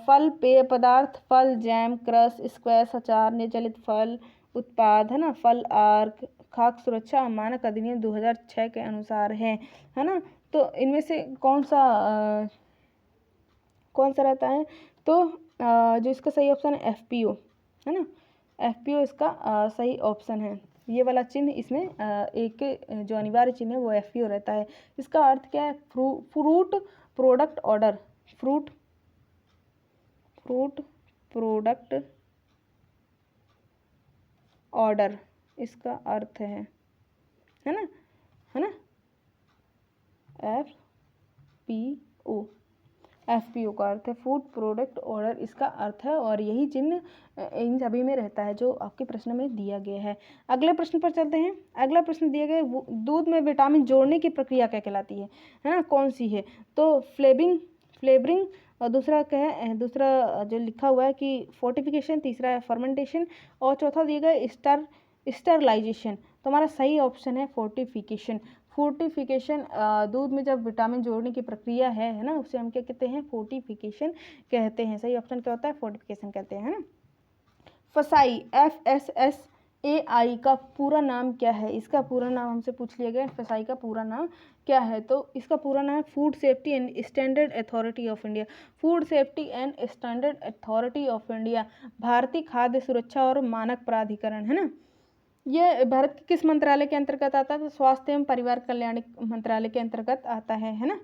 फल, पेय पदार्थ, फल, जैम, क्रश, स्क्वैश, अचार, निर्जलित फल उत्पाद, है ना, फल आर्क, खाद्य सुरक्षा मानक अधिनियम 2006 के अनुसार है ना। तो इनमें से कौन सा रहता है? तो जो इसका सही ऑप्शन है FPO, है ना। FPO इसका सही ऑप्शन है। ये वाला चिन्ह इसमें एक जो अनिवार्य चिन्ह है वो FPO रहता है। इसका अर्थ क्या है? Fruit product order, fruit product order इसका अर्थ है ना, FPO का अर्थ है फूड प्रोडक्ट ऑर्डर, इसका अर्थ है। और यही चिन्ह इन सभी में रहता है जो आपके प्रश्न में दिया गया है। अगले प्रश्न पर चलते हैं। अगला प्रश्न दिया गया है, दूध में विटामिन जोड़ने की प्रक्रिया क्या कहलाती है ना, कौन सी है? तो फ्लेवरिंग और दूसरा जो लिखा हुआ है कि फोर्टिफिकेशन, तीसरा है फर्मेंटेशन और चौथा दिया गया है स्टरलाइजेशन। तो हमारा सही ऑप्शन है फोर्टिफिकेशन। दूध में जब विटामिन जोड़ने की प्रक्रिया है ना, उसे हम क्या कहते हैं? फोर्टिफिकेशन कहते हैं। सही ऑप्शन क्या होता है? फोर्टिफिकेशन कहते हैं ना। फसाई FSSAI का पूरा नाम क्या है? इसका पूरा नाम हमसे पूछ लिया गया, फसाई का पूरा नाम क्या है? तो इसका पूरा नाम है food safety and standard authority of India. Food safety and standard authority of India, भारतीय खाद्य सुरक्षा और मानक प्राधिकरण, है ना। ये भारत के किस मंत्रालय के अंतर्गत आता है? तो स्वास्थ्य एवं परिवार कल्याण मंत्रालय के अंतर्गत आता है ना।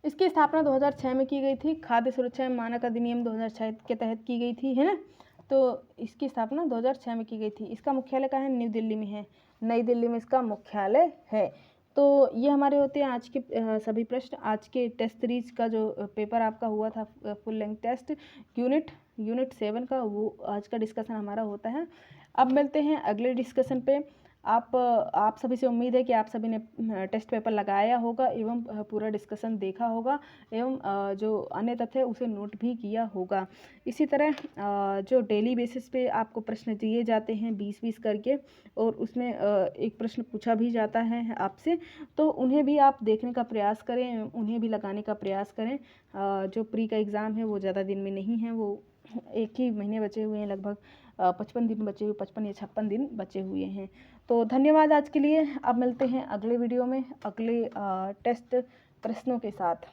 इसकी स्थापना 2006 में की गई थी। खाद्य सुरक्षा एवं मानक अधिनियम 2006 के तहत की गई थी, है ना। तो इसकी स्थापना 2006 में की गई थी। इसका मुख्यालय कहाँ है? न्यू दिल्ली में है। नई दिल्ली में इसका मुख्यालय है। तो ये हमारे होते हैं आज के सभी प्रश्न। आज के टेस्ट सीरीज का जो पेपर आपका हुआ था फुल लेंथ टेस्ट यूनिट 7 का, वो आज का डिस्कशन हमारा होता है। अब मिलते हैं अगले डिस्कशन पे। आप सभी से उम्मीद है कि आप सभी ने टेस्ट पेपर लगाया होगा एवं पूरा डिस्कशन देखा होगा एवं जो अन्य तथ्य है उसे नोट भी किया होगा। इसी तरह जो डेली बेसिस पे आपको प्रश्न दिए जाते हैं 20-20 करके, और उसमें एक प्रश्न पूछा भी जाता है आपसे, तो उन्हें भी आप देखने का प्रयास करें, उन्हें भी लगाने का प्रयास करें। जो प्री का एग्ज़ाम है वो ज़्यादा दिन में नहीं है, वो एक ही महीने बचे हुए हैं, लगभग 55 दिन बचे हुए, 55 या 56 दिन बचे हुए हैं। तो धन्यवाद आज के लिए। अब मिलते हैं अगले वीडियो में अगले टेस्ट प्रश्नों के साथ।